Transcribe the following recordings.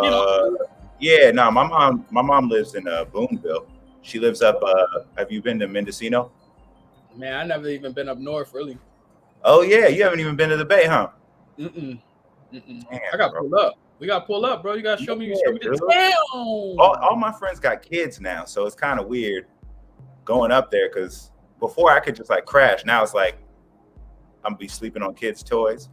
You know, Yeah, no, my mom lives in Boonville. She lives up. Have you been to Mendocino? man, I never even been up north really. Oh yeah, you haven't even been to the Bay, huh? Mm-mm. Mm-mm. Damn, I got to bro. pull up. We got to pull up, bro. You got to show me Yeah, the dude. town. All my friends got kids now, so it's kind of weird going up there because before I could just like crash. Now it's like I'm gonna be sleeping on kids' toys.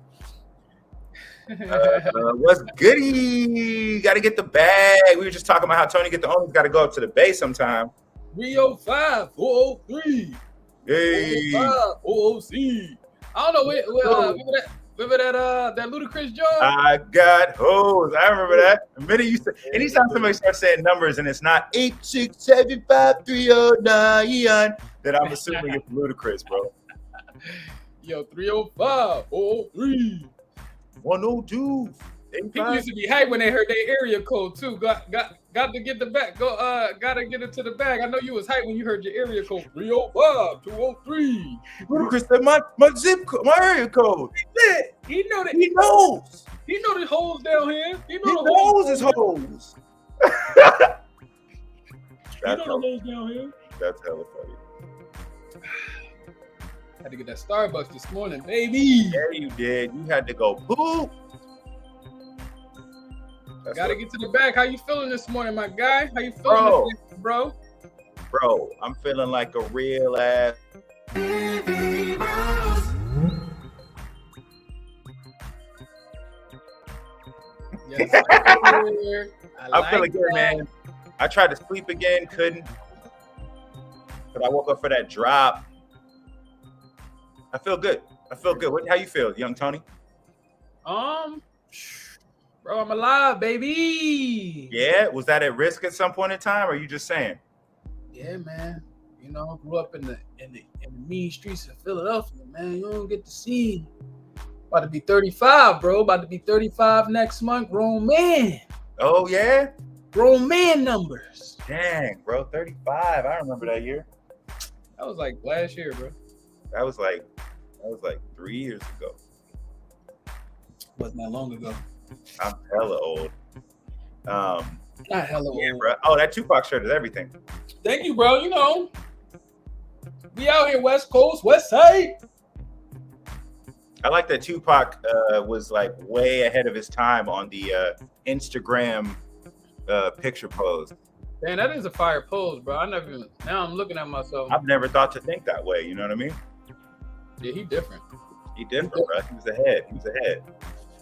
What's goody? Got to get the bag. We were just talking about how Tony get the homies got to go up to the Bay sometime. 305, 403, Hey, 405, OOC. I don't know. Remember that ludicrous joke? I got hoes. I remember that. The minute you say, anytime somebody starts saying numbers and it's not 8675309, then I'm assuming it's ludicrous, bro. Yo, 305, 403. 102. People used to be hyped when they heard their area code too. Got to get the back. Gotta get into the bag. I know you was hyped when you heard your area code 305, 203. Ludicrous said my zip code, my area code. He know that. He knows. He know the holes down here. He knows his hoes. He know the holes down here. That's hella funny. Had to get that Starbucks this morning, baby. Yeah, you did. You had to go poop. Gotta get to the back. How you feeling this morning, my guy? How you feeling, bro? Bro, I'm feeling like a real ass. Yes, I'm feeling good, man. I tried to sleep again, couldn't. But I woke up for that drop. I feel good. How you feel, young Tony? Bro, I'm alive, baby. Yeah, was that at risk at some point in time, or are you just saying? Yeah, man. You know, grew up in the mean streets of Philadelphia, man. You don't get to see. About to be 35, bro. About to be 35 next month. Grown man. Oh yeah, grown man numbers. Dang, bro, 35. I remember that year. That was like last year, bro. That was like 3 years ago. Wasn't that long ago. I'm hella old. Not hella old. Yeah, bro. Oh, that Tupac shirt is everything. Thank you, bro. You know, we out here West Coast, West Side. I like that Tupac was like way ahead of his time on the Instagram picture pose. Man, that is a fire pose, bro. Now I'm looking at myself. I've never thought to think that way. You know what I mean? Yeah, he different. He different, bro. He was ahead.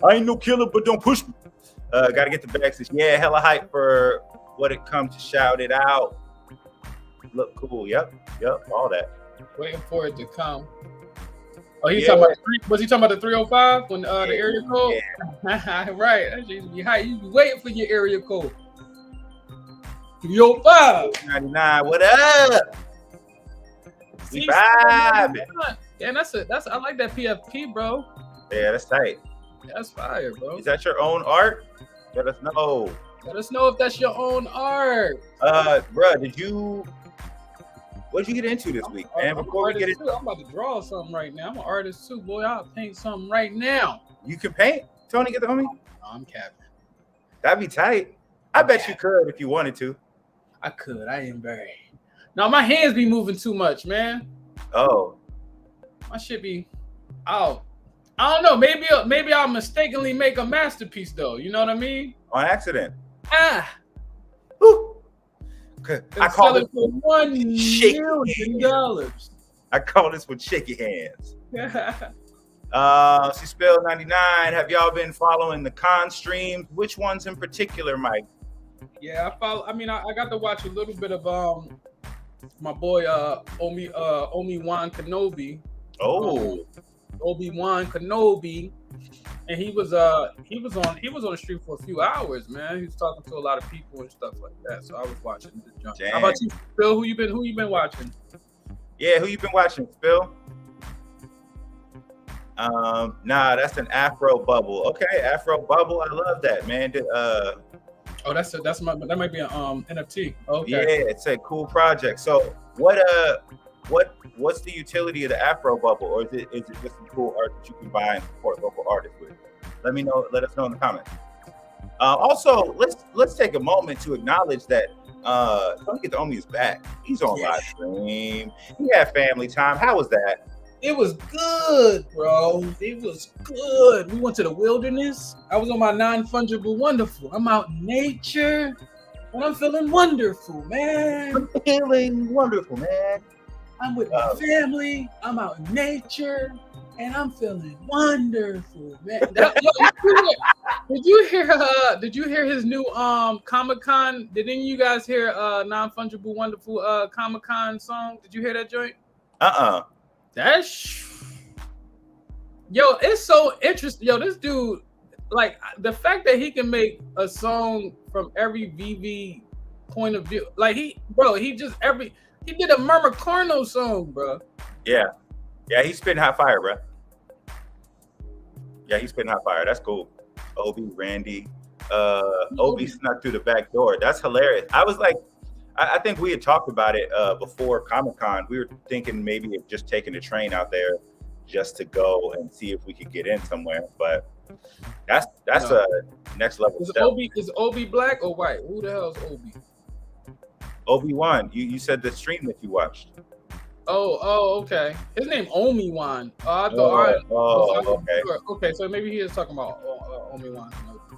I ain't no killer, but don't push me. Got to get the bags. Yeah, hella hype for what it comes to shout it out. Look cool. Yep. All that. Waiting for it to come. Oh, he's talking about was he talking about the 305 when the area code? Yeah. Right. That used to be hype. You be waiting for your area code. 305. 99. What up? We vibing. Yeah, that's I like that PFP, bro. Yeah, that's tight. That's fire, bro. Is that your own art? Let us know. Let us know if that's your own art. Bro, what'd you get into this week, man? Before we get into I'm about to draw something right now. I'm an artist too, boy. I'll paint something right now. You can paint? Tony, get the homie? No, I'm capping. That'd be tight. I bet you could if you wanted to. I could. I am very. No, my hands be moving too much, man. Oh. My shit be out. I don't know. Maybe I'll mistakenly make a masterpiece though. You know what I mean? On accident. Woo. I call it for $1 million. I call this with shaky hands. She spelled 99. Have y'all been following the con streams? Which ones in particular, Mike? Yeah, I follow. I mean, I got to watch a little bit of my boy Obi-Wan Kenobi. Oh. Obi-Wan Kenobi, and he was on the street for a few hours, man. He was talking to a lot of people and stuff like that. So I was watching the jump. How about you, Phil? Who you been watching? Yeah, who you been watching, Phil? Nah, that's an Afro Bubble. Okay, Afro Bubble. I love that, man. Oh, that might be an NFT. Okay. Yeah, it's a cool project. So what's the utility of the Afro Bubble, or is it just some cool art that you can buy and support local artists with? Let us know in the comments. Also, let's take a moment to acknowledge that Tony Get the Homie is back. He's on live stream. He had family time. How was that? It was good, bro. It was good. We went to the wilderness. I was on my non-fungible wonderful. I'm out in nature, and I'm feeling wonderful, man. I'm feeling wonderful, man. I'm with my family. I'm out in nature, and I'm feeling wonderful, man. Did you hear his new Comic-Con? Did any of you guys hear Non-Fungible Wonderful Comic-Con song? Did you hear that joint? Yo, it's so interesting. Yo, this dude, like the fact that he can make a song from every Veve point of view. Like he did a Murmur Carno song, bro. Yeah, he's spitting hot fire, bro. Yeah, he's spitting hot fire. That's cool. Obi, Randy, Obi snuck through the back door. That's hilarious. I was like, I think we had talked about it before Comic-Con. We were thinking maybe of just taking the train out there just to go and see if we could get in somewhere. But that's a next level step. Is Obi black or white? Who the hell is Obi? Obi-Wan. You said the stream that you watched. Oh, okay. His name Omi-Wan. Okay. Okay, so maybe he is talking about Omi-Wan Kenobi.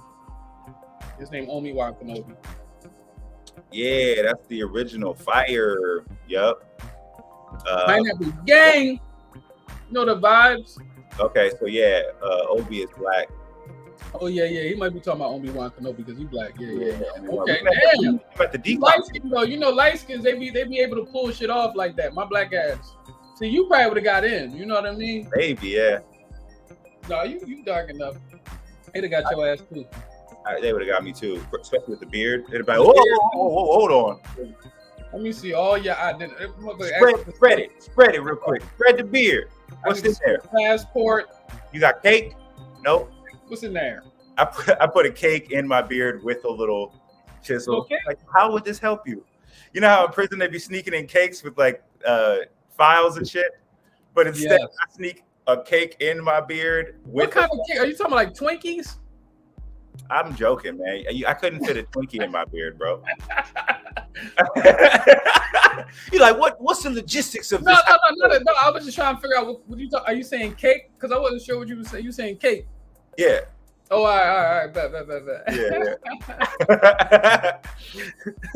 His name Omi-Wan Kenobi. Yeah, that's the original fire. Yup. Pineapple Gang. You know the vibes. Okay, so yeah, Obi is black. Oh yeah, he might be talking about Obi-Wan Kenobi because he black. Yeah. Okay, damn. About the light skin, though. You know, light skins they be able to pull shit off like that. My black ass. See, you probably would have got in. You know what I mean? Maybe, yeah. No, you dark enough. They'd have got your ass too. They would have got me too, especially with the beard. They'd have been like, hold on. Let me see all your identity. Spread it real quick. Spread the beard. What's in there? Passport. You got cake? Nope. What's in there? I put a cake in my beard with a little chisel. Okay. Like, how would this help you? You know how in prison they be sneaking in cakes with like files and shit? But instead I sneak a cake in my beard. What kind of cake? Are you talking about like Twinkies? I'm joking, man. I couldn't fit a Twinkie in my beard, bro. You're like, what's the logistics of this? No. I was just trying to figure out what you talk. Are you saying cake? Because I wasn't sure what you were saying. You saying cake? Yeah. Oh, all right. Bet. Yeah.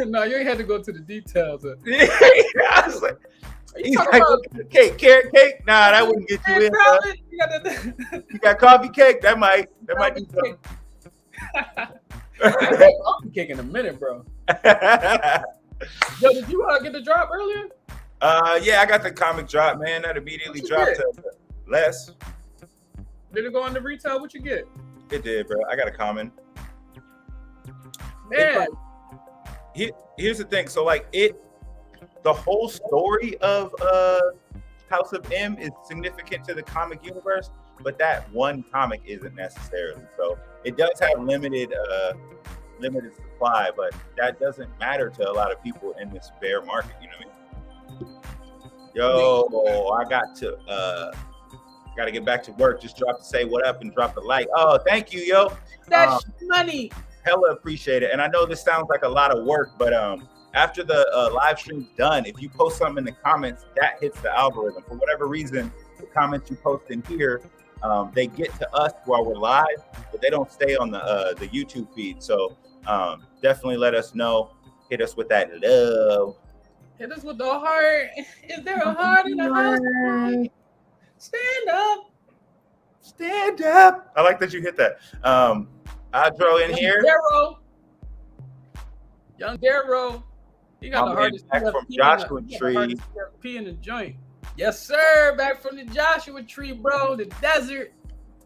No, you ain't had to go to the details. I was like, he's like, cake, carrot cake? Nah, that wouldn't get you in. You got coffee cake? That might do something. I'll be kicking a minute, bro. Yo, did you get the drop earlier? Yeah, I got the comic drop, man. That immediately dropped to less. Did it go on the retail? What you get? It did, bro. I got a comment. Man, here's the thing. So, like, the whole story of House of M is significant to the comic universe, but that one comic isn't necessarily. So it does have limited supply, but that doesn't matter to a lot of people in this bear market. You know what I mean? Yo, I got to get back to work. Just drop to say what up and drop the like. Oh, thank you, yo. That's money. Hella appreciate it. And I know this sounds like a lot of work, but after the live stream's done, if you post something in the comments, that hits the algorithm. For whatever reason, the comments you post in here, they get to us while we're live, but they don't stay on the YouTube feed. So definitely let us know. Hit us with that love. Hit us with the heart. Is there a heart in the house? Stand up. Stand up. I like that you hit that. Adro in here. Young Darrow. You got the hardest back from Joshua Tree. Pee in the joint. Yes, sir. Back from the Joshua Tree, bro. The desert.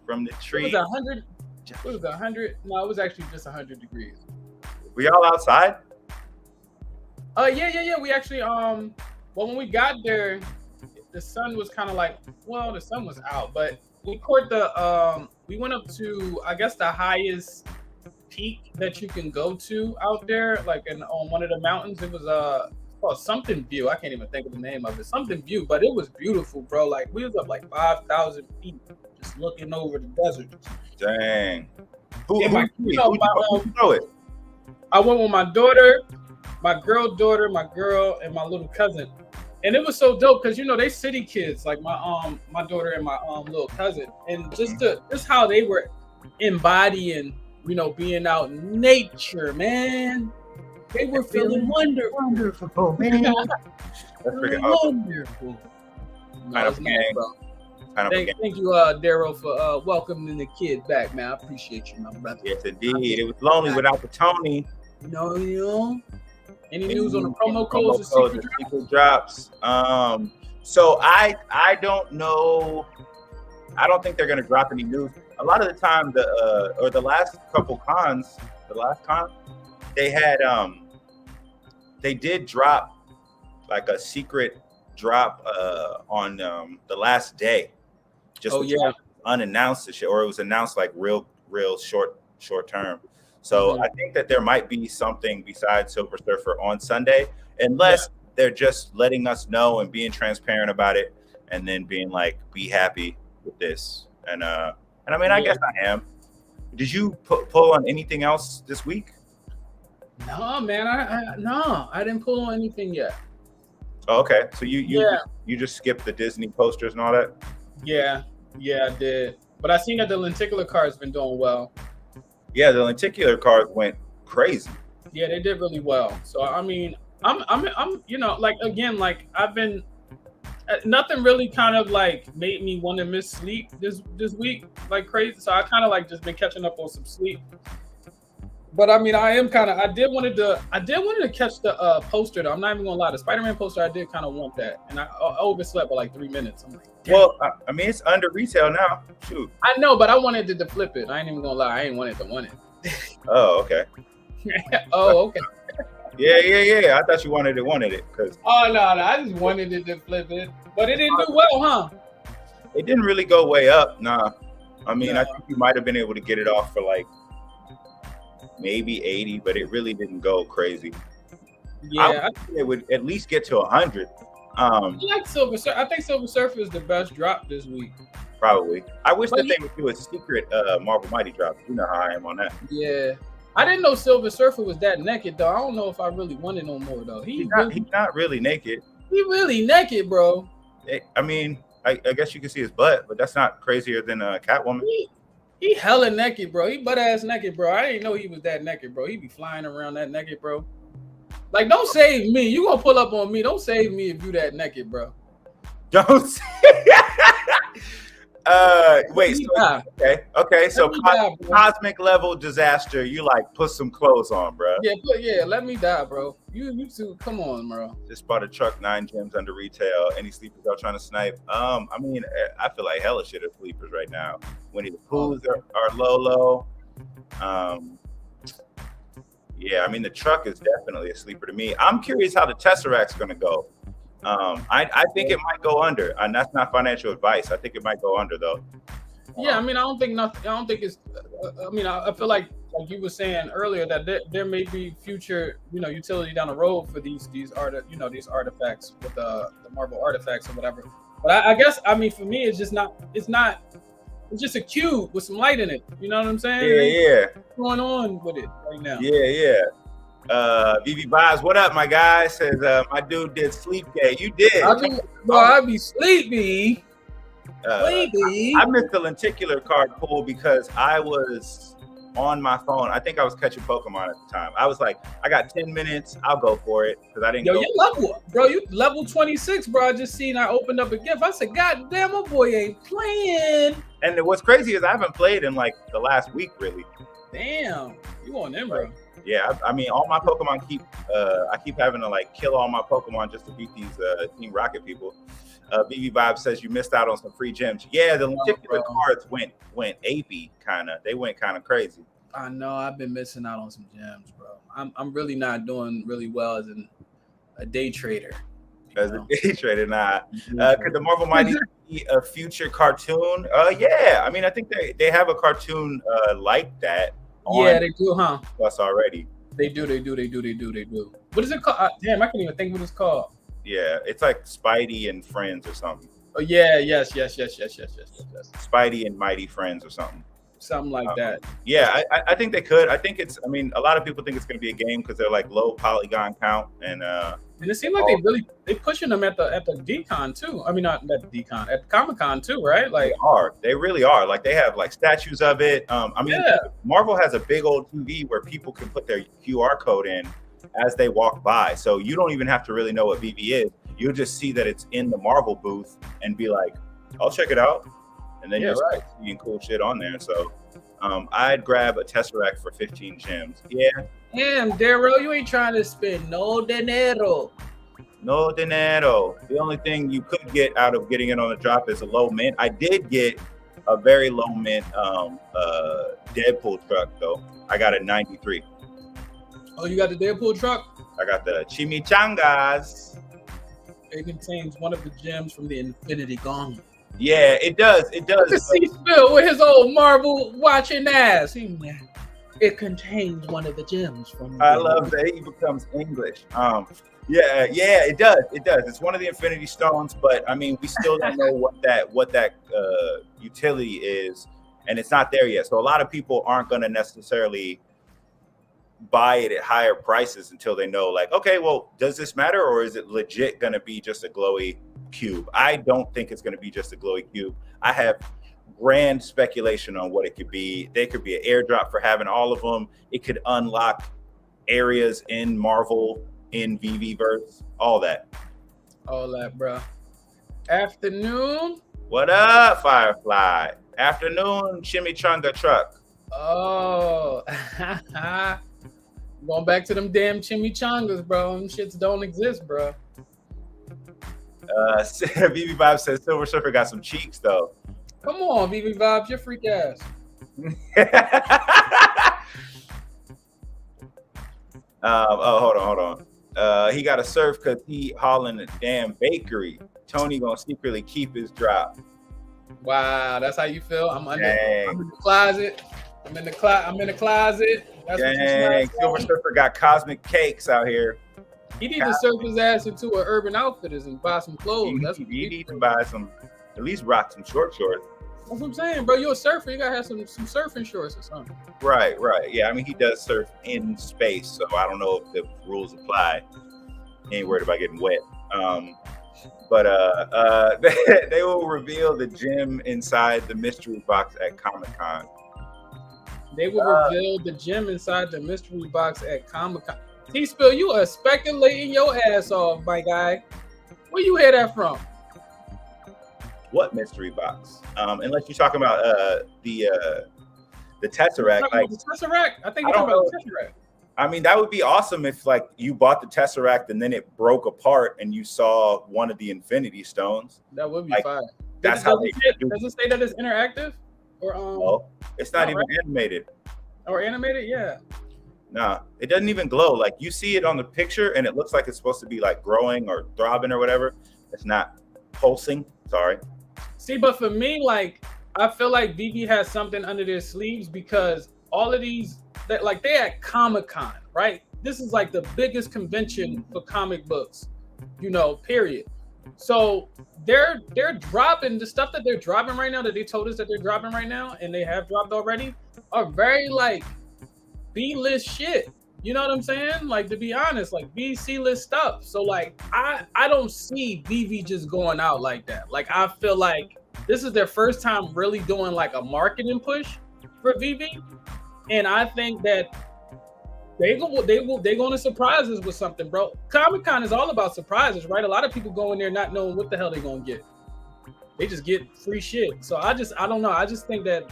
From the tree. It was 100. It was 100. No, it was actually just 100 degrees. We all outside? Yeah. We actually well, when we got there, the sun was kind of like, well, the sun was out, but we caught we went up to, I guess, the highest peak that you can go to out there, like on one of the mountains. It was called something view. I can't even think of the name of it. Something view, but it was beautiful, bro. Like we was up like 5,000 feet, just looking over the desert. Dang. Who my know it? I went with my daughter, my girl, and my little cousin. And it was so dope because they city kids, like my daughter and my little cousin, and just how they were embodying, being out in nature, man. They were feeling wonderful, man. That's freaking awesome. Wonderful. Thank you, Daryl, for welcoming the kid back, man. I appreciate you, my brother. Yes, indeed. It was lonely without the Tony. Any news on the promo codes or secret drops? So I don't know. I don't think they're gonna drop any news. A lot of the time, the last couple cons, the last con, they had they did drop like a secret drop on the last day, just unannounced and shit, or it was announced like real short term. So I think that there might be something besides Silver Surfer on Sunday, unless they're just letting us know and being transparent about it, and then being like, be happy with this. And I mean, I guess I am. Did you pull on anything else this week? No, man. I didn't pull on anything yet. Oh, okay. So you just skipped the Disney posters and all that? Yeah, I did. But I seen that the lenticular card's been doing well. Yeah, the lenticular card went crazy. Yeah, they did really well. So I mean, I'm I've been nothing really kind of like made me want to miss sleep this week like crazy. So I kind of like just been catching up on some sleep. But I mean, I did wanted to catch the poster though. I'm not even gonna lie, the Spider-Man poster, I did kind of want that, and I overslept by like 3 minutes. I'm like, damn. Well, I mean, it's under retail now. Shoot. I know, but I wanted to flip it. I ain't even gonna lie, I ain't wanted to want it. Oh, okay. Oh, okay. Yeah. I thought you wanted it because. Oh no, I just wanted it to flip it, but it didn't do well, huh? It didn't really go way up. Nah, I mean, I think you might have been able to get it off for like maybe 80, but it really didn't go crazy. Yeah, I think it would at least get to 100. I like Silver Surfer. I think Silver Surfer is the best drop this week. Probably. I wish that they would do a secret Marvel Mighty drop. You know how I am on that. Yeah. I didn't know Silver Surfer was that naked though. I don't know if I really wanted no more though. He's not really naked. He really naked, bro. I mean, I guess you can see his butt, but that's not crazier than Catwoman. He hella naked, bro. He butt ass naked, bro. I didn't know he was that naked, bro. He be flying around that naked, bro. Like, don't save me. You gonna pull up on me? Don't save me if you that naked, bro. Don't. Wait. Okay. So cosmic level disaster. You like put some clothes on, bro. Yeah. Let me die, bro. You two, come on, bro. Just bought a truck, 9 gems under retail. Any sleepers out trying to snipe? I mean, I feel like hella shit at sleepers right now. Winnie the Poohs are low. Yeah, I mean the truck is definitely a sleeper to me. I'm curious how the Tesseract's gonna go. I think it might go under, and that's not financial advice. I think it might go under though. Yeah, I mean, I don't think it's. I mean, I feel like you were saying earlier that there may be future, utility down the road for these artifacts with the Marvel artifacts or whatever. But I guess, I mean, for me, it's just not. It's just a cube with some light in it. You know what I'm saying? Yeah. What's going on with it right now? Yeah. Veve Vibes, what up, my guy? Says my dude did sleep gay. You did. I be sleepy. I missed the lenticular card pull because I was on my phone. I think I was catching Pokemon at the time. I was like, I got 10 minutes. I'll go for it because I didn't. You level 26, bro. I just seen. I opened up a gift. I said, God damn, my boy ain't playing. And what's crazy is I haven't played in like the last week, really. Damn, you on them, bro? Yeah, I mean, all my Pokemon I keep having to like kill all my Pokemon just to beat these Team Rocket people. Veve Vibe says you missed out on some free gems. Yeah, the lenticular cards went apey, kind of. They went kind of crazy. I know. I've been missing out on some gems, bro. I'm really not doing really well as a day trader. As a day trader, nah. Could the Marvel Mighty be a future cartoon? Yeah. I mean, I think they have a cartoon like that. Yeah, they do, huh? Plus already. They do. What is it called? Damn, I can't even think what it's called. Yeah, it's like Spidey and Friends or something. Oh yeah, yes. Spidey and Mighty Friends or something. something like that. Yeah, I think they could. I think it's. I mean, a lot of people think it's going to be a game because they're like low polygon count and it seemed like they pushing them at the decon too. I mean, not at the decon, at Comic-Con too, right? Like they really are. Like they have like statues of it. I mean, Marvel has a big old TV where people can put their QR code in as they walk by, so you don't even have to really know what Veve is. You'll just see that it's in the Marvel booth and be like, I'll check it out, and then you're seeing cool shit on there. So I'd grab a Tesseract for 15 gems. Yeah. Damn, Daryl, you ain't trying to spend no dinero. No dinero. The only thing you could get out of getting it on the drop is a low mint. I did get a very low mint Deadpool truck, though. I got a 93. Oh, you got the Deadpool truck? I got the Chimichangas. It contains one of the gems from the Infinity Gauntlet. Yeah, it does. It does. To see Phil with his old Marvel watching ass. It contains one of the gems from. I love that he becomes English. Yeah, it does. It does. It's one of the Infinity Stones, but I mean, we still don't know what that utility is, and it's not there yet. So a lot of people aren't going to necessarily buy it at higher prices until they know, like, okay, well, does this matter, or is it legit going to be just a glowy cube? I don't think it's going to be just a glowy cube. I have grand speculation on what it could be. There could be an airdrop for having all of them. It could unlock areas in Marvel, in Veveverse, all that. All that, bro. Afternoon. What up, Firefly? Afternoon, Chimichanga truck. Oh. Going back to them damn chimichangas, bro. Them shits don't exist, bro. Veve Vibe says Silver Surfer got some cheeks, though. Come on, Veve Vibes, your freak ass. Hold on. He got to surf because he hauling a damn bakery. Tony gonna secretly keep his drop. Wow, that's how you feel? I'm in the closet. I'm in the closet. That's Dang, Silver Surfer got cosmic cakes out here. He need to surf his ass into an Urban Outfitters and buy some clothes. He need to buy some, at least rock some short shorts. That's what I'm saying, bro. You're a surfer. You gotta have some surfing shorts or something. Right. Yeah, I mean, he does surf in space, so I don't know if the rules apply. He ain't worried about getting wet. But they will reveal the gem inside the mystery box at Comic-Con. They will reveal the gem inside the mystery box at Comic-Con. T-Spill, you are speculating your ass off, my guy. Where you hear that from? What mystery box? Unless you're talking about the Tesseract. Like the Tesseract? I think you're talking about the Tesseract. I mean, that would be awesome if like you bought the Tesseract and then it broke apart and you saw one of the Infinity Stones. That would be fine. That's does it say that it's interactive? Or no, it's not even animated. Or animated, yeah. Nah, it doesn't even glow. Like you see it on the picture and it looks like it's supposed to be like growing or throbbing or whatever. It's not pulsing. Sorry. See, but for me, like I feel like Veve has something under their sleeves because all of these that like they're at Comic-Con, right? This is like the biggest convention for comic books, period. So they're dropping the stuff that they're dropping right now that they told us that they're dropping right now and they have dropped already are very like B-list shit. You know what I'm saying? Like, to be honest, like B-C-list stuff. So like I don't see Veve just going out like that. Like I feel like this is their first time really doing like a marketing push for Veve. And I think that they're going to surprise us with something, bro. Comic-Con is all about surprises, right? A lot of people go in there not knowing what the hell they're going to get. They just get free shit. So I don't know. I just think that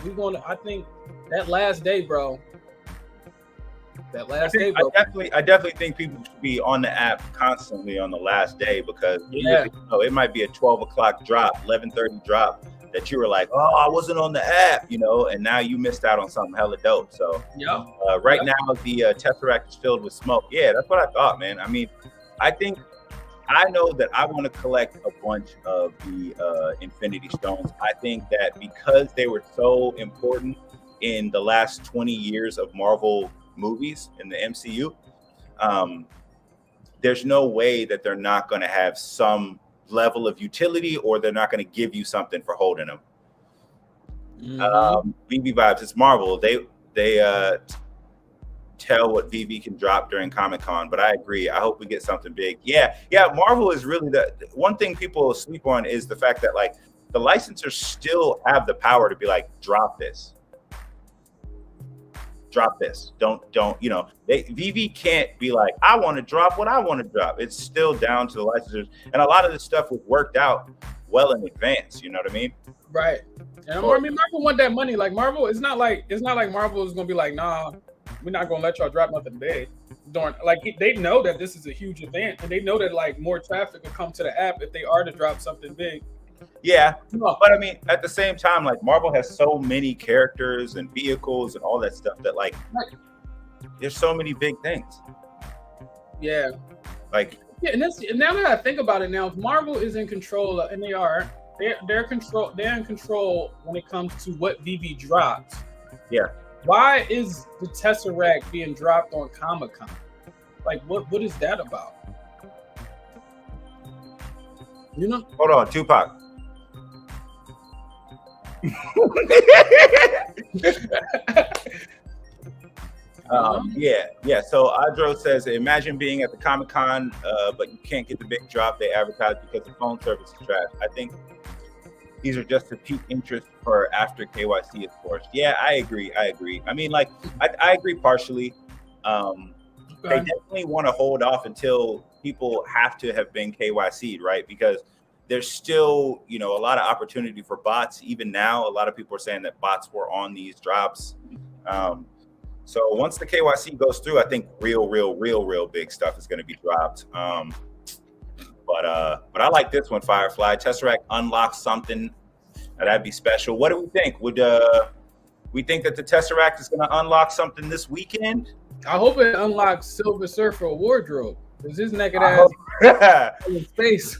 I think that last day, bro. I definitely think people should be on the app constantly on the last day because it might be a 12 o'clock drop, 11:30 drop that you were like, oh, I wasn't on the app, and now you missed out on something hella dope. So now the Tesseract is filled with smoke. Yeah, that's what I thought, man. I mean, I know that I want to collect a bunch of the Infinity Stones. I think that because they were so important in the last 20 years of Marvel movies in the MCU, there's no way that they're not going to have some level of utility or they're not going to give you something for holding them. Veve vibes. It's Marvel. They tell what Veve can drop during Comic-Con, but I agree. I hope we get something big. Yeah. Marvel is really the one thing people sleep on is the fact that like the licensors still have the power to be like, drop this. Don't Veve can't be like, I want to drop what I want to drop. It's still down to the licensors, and a lot of this stuff was worked out well in advance. You know what I mean? Right. And I mean, Marvel want that money. Like Marvel, it's not like Marvel is gonna be like, nah, we're not gonna let y'all drop nothing big. They know that this is a huge event, and they know that like more traffic will come to the app if they are to drop something big. Yeah, but I mean, at the same time, like Marvel has so many characters and vehicles and all that stuff that like there's so many big things. Yeah, like and now that I think about it, now if Marvel is in control, and they're in control when it comes to what Veve drops. Yeah. Why is the Tesseract being dropped on Comic-Con? Like, what is that about? You know? Hold on, Tupac. Yeah. So Adro says, imagine being at the Comic-Con, but you can't get the big drop they advertise because the phone service is trash. I think these are just to pique interest for after KYC is forced. Yeah, I agree. I mean, like, I agree partially. They definitely want to hold off until people have to have been KYC'd, right? Because there's still, a lot of opportunity for bots. Even now, a lot of people are saying that bots were on these drops. So once the KYC goes through, I think real big stuff is going to be dropped. But I like this one, Firefly. Tesseract unlocks something. That'd be special. What do we think? Would we think that the Tesseract is going to unlock something this weekend? I hope it unlocks Silver Surfer wardrobe. Because his naked ass in space.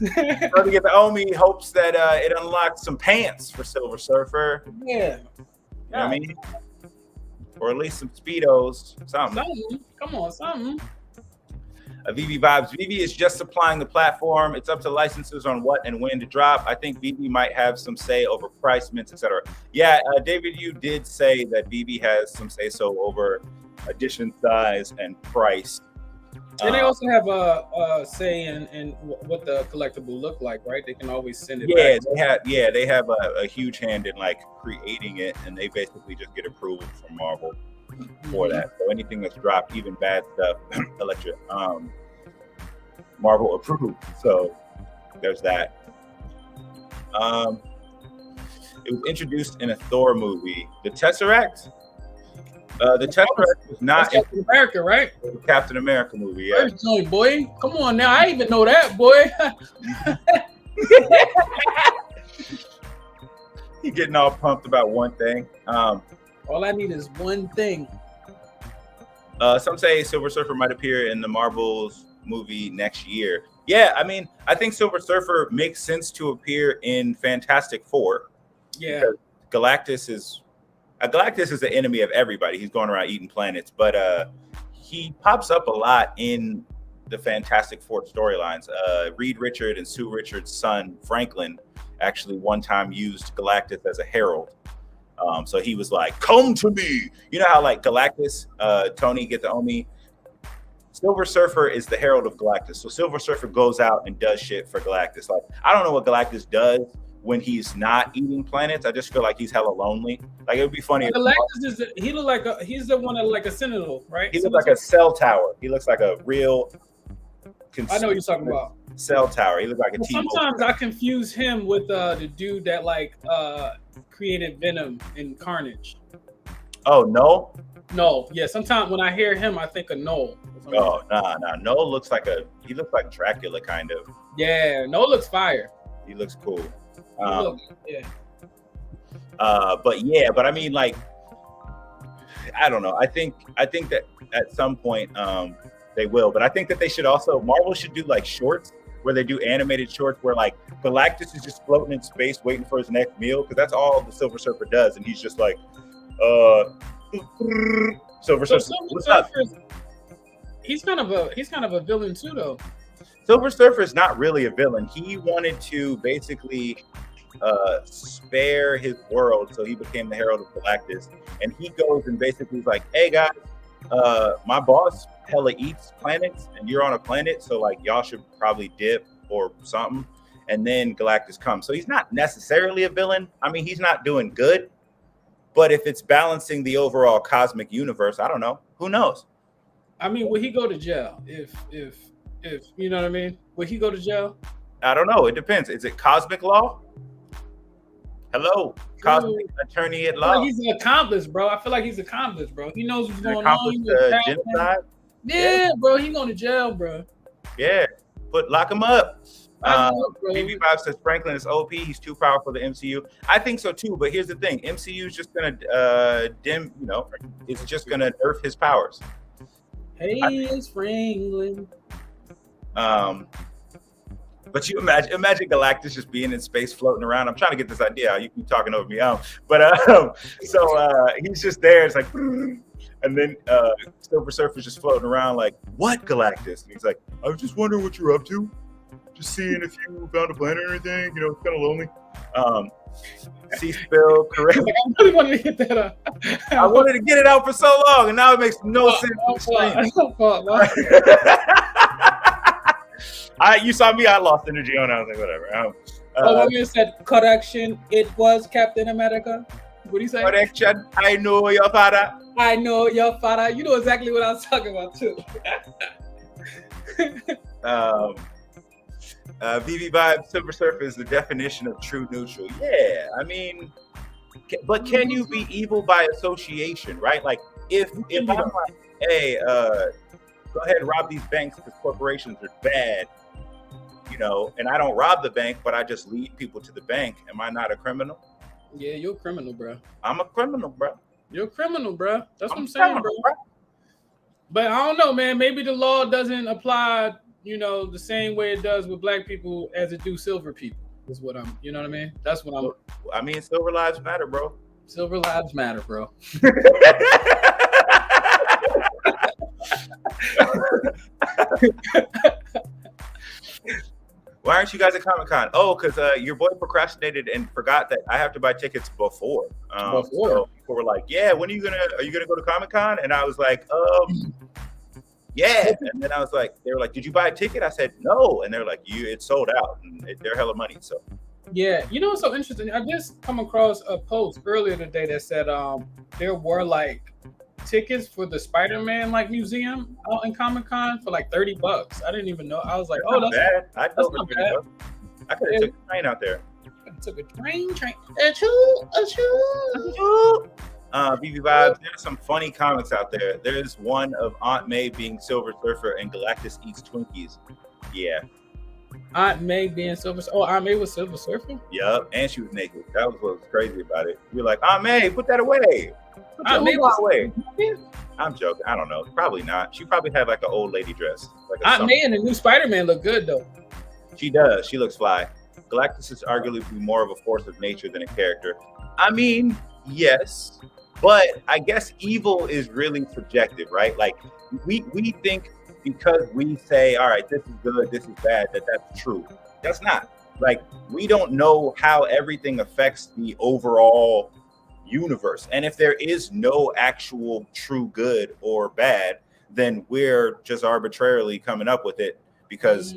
Brother Get the Omi hopes that it unlocks some pants for Silver Surfer. Yeah. You know what I mean? Or at least some Speedos. Something. Come on, something. Veve vibes. Veve is just supplying the platform. It's up to licensors on what and when to drop. I think Veve might have some say over price, mints, etc. Yeah, David, you did say that Veve has some say so over edition size and price. And they also have a say in what the collectible look like, right? They can always send it back. They have a huge hand in like creating it, and they basically just get approval from Marvel for that. So anything that's dropped, even bad stuff, Marvel approved. So there's that. It was introduced in a Thor movie. The Tesseract. The Tesseract was not Captain America, right? The Captain America movie. Yeah. First joint, boy. Come on now, I even know that, boy. He getting all pumped about one thing. All I need is one thing. Some say Silver Surfer might appear in the Marvel's movie next year. Yeah, I mean, I think Silver Surfer makes sense to appear in Fantastic Four. Yeah, Galactus is the enemy of everybody. He's going around eating planets, but he pops up a lot in the Fantastic Four storylines. Reed Richards and Sue Richards' son Franklin actually one time used Galactus as a herald. So he was like, "Come to me." You know how like Galactus, Tony Get the Omi. Silver Surfer is the herald of Galactus. So Silver Surfer goes out and does shit for Galactus. Like, I don't know what Galactus does when he's not eating planets. I just feel like he's hella lonely. Like, it would be funny. Galactus he's the one that like a Sentinel, right? He looks like a cell tower. He looks like a real. I know what you're talking about. Cell tower. He looks like a Sometimes I confuse him with the dude that like created Venom and Carnage. Oh, no? No, yeah. Sometimes when I hear him, I think of Noel. Oh, nah. Noel looks like Dracula kind of. Yeah, Noel looks fire. He looks cool. But I mean, like, I don't know. I think that at some point they will, but I think that they should also, Marvel should do like shorts where they do animated shorts where like Galactus is just floating in space waiting for his next meal, because that's all the Silver Surfer does, and he's just like, Silver Surfer. What's up? He's kind of a villain too, though. Silver Surfer is not really a villain. He wanted to basically spare his world, so he became the Herald of Galactus. And he goes and basically is like, hey guys, my boss hella eats planets, and you're on a planet, so like y'all should probably dip or something. And then Galactus comes. So he's not necessarily a villain. I mean, he's not doing good. But if it's balancing the overall cosmic universe, I don't know. Who knows? I mean, will he go to jail? If you know what I mean? Will he go to jail? I don't know. It depends. Is it cosmic law? Hello, cosmic attorney at law. He's an accomplice, bro. I feel like he's accomplished, bro. He knows what's going on. Genocide? Yeah, bro. He going to jail, bro. Yeah, lock him up. BB5 says Franklin is OP. He's too powerful for the MCU. I think so too. But here's the thing: MCU is just gonna it's just gonna nerf his powers. Hey, it's Franklin. But you imagine Galactus just being in space, floating around. I'm trying to get this idea out. You keep talking over me. So he's just there. It's like, and then Silver Surfer's just floating around like, what, Galactus? And he's like, I was just wondering what you're up to. Just seeing if you found a planet or anything. You know, it's kind of lonely. C-Spill, correct. I really wanted to get that out. I wanted to get it out for so long, and now it makes no sense. You saw me, I lost energy on it. I was like, whatever. When you said correction, it was Captain America. What do you say? Correction, I know your father. I know your father. You know exactly what I was talking about, too. VV Vibe, Silver Surfer is the definition of true neutral. Yeah, I mean, but can you be evil by association, right? Like, if I'm like, hey, go ahead and rob these banks because corporations are bad, you know, and I don't rob the bank, but I just lead people to the bank. Am I not a criminal? Yeah, you're a criminal, bro. I'm a criminal, bro. You're a criminal, bro. That's what I'm saying, bro. But I don't know, man. Maybe the law doesn't apply, you know, the same way it does with black people as it do silver people. Is what I'm, you know what I mean? That's what I'm. I mean, silver lives matter, bro. Silver lives matter, bro. Why aren't you guys at Comic-Con? Oh, because your boy procrastinated and forgot that I have to buy tickets before. So people were like, "Yeah, are you gonna go to Comic-Con?" And I was like, yeah. And then I was like, they were like, "Did you buy a ticket?" I said, "No." And they're like, it's sold out, and they're hella money. So yeah, you know what's so interesting? I just come across a post earlier today that said there were like tickets for the Spider-Man like museum out in Comic-Con for like $30. I didn't even know. I was like, that's bad. That's not bad. I could have took a train out there. I took a train. BB Vibes, there's some funny comics out there. There's one of Aunt May being Silver Surfer and Galactus eats Twinkies. Yeah. Aunt May being Silver Surfer. Oh, Aunt May was Silver Surfer? Yup, and she was naked. That was what was crazy about it. You're like, Aunt May, put that away. Aunt May was away. I'm joking. I don't know. Probably not. She probably had like an old lady dress. Like Aunt May and the new Spider-Man look good though. She does. She looks fly. Galactus is arguably more of a force of nature than a character. I mean, yes, but I guess evil is really subjective, right? Like we think because we say, all right, this is good, this is bad, that's true. That's not. Like, we don't know how everything affects the overall universe. And if there is no actual true good or bad, then we're just arbitrarily coming up with it. Because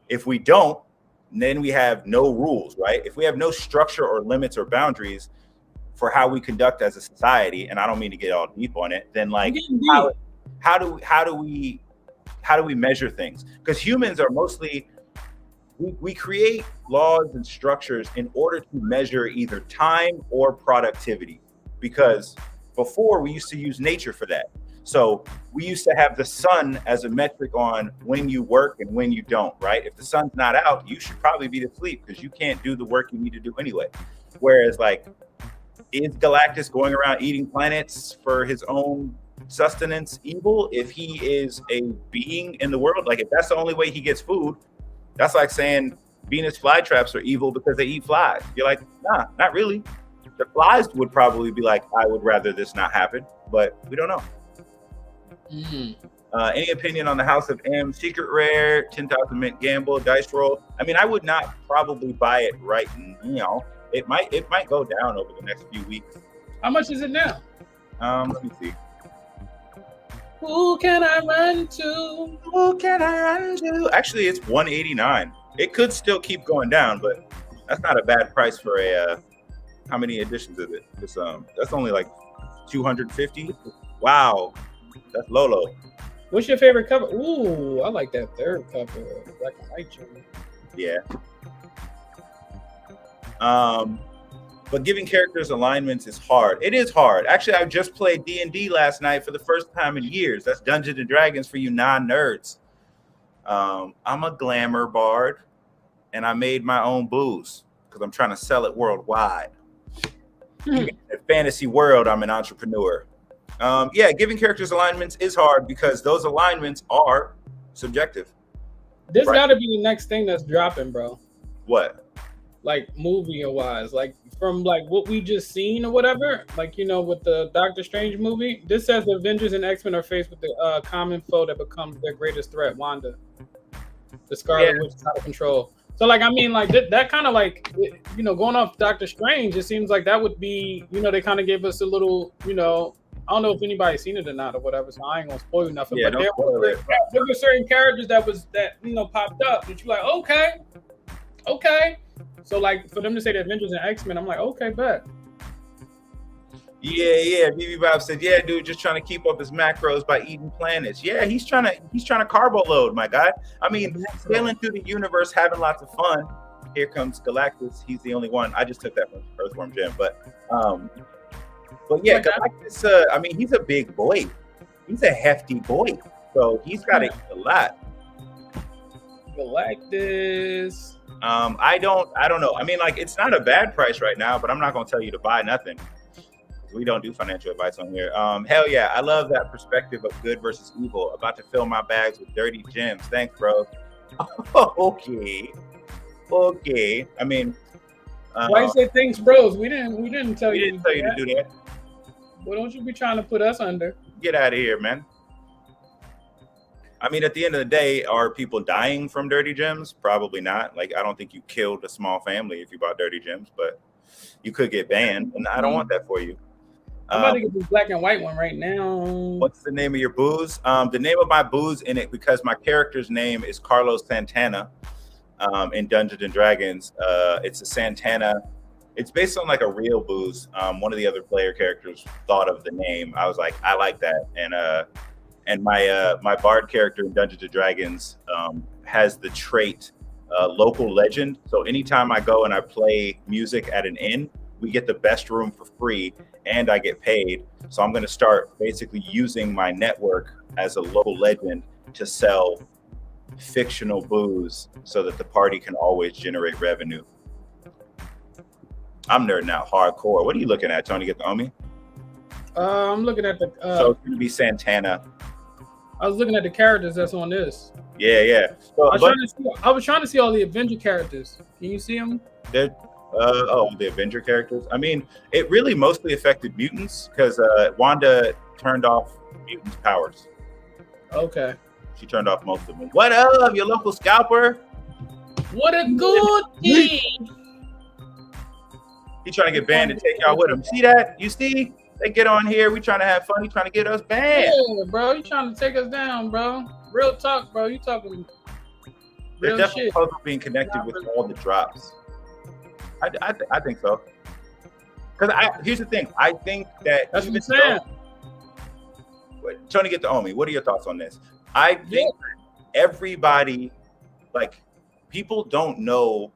if we don't, then we have no rules, right? If we have no structure or limits or boundaries for how we conduct as a society, and I don't mean to get all deep on it, then like how do we measure things? Because humans are mostly, we create laws and structures in order to measure either time or productivity. Because before we used to use nature for that. So we used to have the sun as a metric on when you work and when you don't, right? If the sun's not out, you should probably be asleep because you can't do the work you need to do anyway. Whereas like, is Galactus going around eating planets for his own sustenance evil if he is a being in the world? Like, if that's the only way he gets food, that's like saying Venus flytraps are evil because they eat flies. You're like, nah, not really. The flies would probably be like, I would rather this not happen, but we don't know. Any opinion on the House of M secret rare 10,000 mint gamble dice roll? I mean, I would not probably buy it right now. It might go down over the next few weeks. How much is it now? Let me see. Who can I run to? Who can I run to? Actually, it's $189. It could still keep going down, but that's not a bad price for a. How many editions is it? It's that's only like 250. Wow, that's Lolo. What's your favorite cover? Ooh, I like that third cover, black and white. Yeah. But giving characters alignments is hard. It is hard. Actually, I just played D&D last night for the first time in years. That's Dungeons and Dragons for you non-nerds. I'm a glamour bard, and I made my own booze because I'm trying to sell it worldwide. In a fantasy world, I'm an entrepreneur. Yeah, giving characters alignments is hard because those alignments are subjective. This got to be the next thing that's dropping, bro. What? Like movie wise, like from like what we just seen or whatever, like with the Doctor Strange movie, this says the Avengers and X-Men are faced with the common foe that becomes their greatest threat, Wanda. The Scarlet Witch is out of control. So like that kind of like going off Doctor Strange, it seems like that would be they kind of gave us a little I don't know if anybody's seen it or not or whatever, so I ain't gonna spoil nothing. Yeah, but there were certain characters that popped up that you're like, okay. So like for them to say the Avengers and X-Men, I'm like, okay, bet. Yeah. BB Bob said, yeah, dude, just trying to keep up his macros by eating planets. Yeah, he's trying to carbo load, my guy. I mean, sailing through the universe, having lots of fun. Here comes Galactus. He's the only one. I just took that from Earthworm Jim, but yeah, Galactus. I mean, he's a big boy. He's a hefty boy, so he's got to eat a lot. Galactus. I don't know. I mean, like, it's not a bad price right now, but I'm not gonna tell you to buy nothing. We don't do financial advice on here. Hell yeah, I love that perspective of good versus evil. About to fill my bags with dirty gems. Thanks, bro. Okay. I mean, why you say thanks, bros? We didn't tell you. We didn't tell you to do that. Well, don't you be trying to put us under? Get out of here, man. I mean, at the end of the day, are people dying from dirty gems? Probably not. Like, I don't think you killed a small family if you bought dirty gems, but you could get banned, and I don't want that for you. I'm about to get this black and white one right now. What's the name of your booze? The name of my booze in it, because my character's name is Carlos Santana in Dungeons and Dragons. It's a Santana. It's based on like a real booze. One of the other player characters thought of the name. I was like, I like that. And my bard character in Dungeons and Dragons has the trait local legend. So anytime I go and I play music at an inn, we get the best room for free and I get paid. So I'm going to start basically using my network as a local legend to sell fictional booze so that the party can always generate revenue. I'm nerding out hardcore. What are you looking at, Tony? Get the Omi? I'm looking at the. So it's going to be Santana. I was looking at the characters that's on this. Yeah. So, I was trying to see all the Avenger characters. Can you see them? The Avenger characters. I mean, it really mostly affected mutants because Wanda turned off mutants' powers. Okay. She turned off most of them. What up, your local scalper? What a good thing. He trying to get banned and take y'all with him. See that? You see? They get on here. We trying to have fun. He trying to get us banned. Yeah, bro. You trying to take us down, bro. Real talk, bro. You talking real They're definitely supposed to be connected with all the drops. I think so. Because here's the thing. I think that that's what I'm saying. Tony, get the Omi. What are your thoughts on this? I think everybody, like, people don't know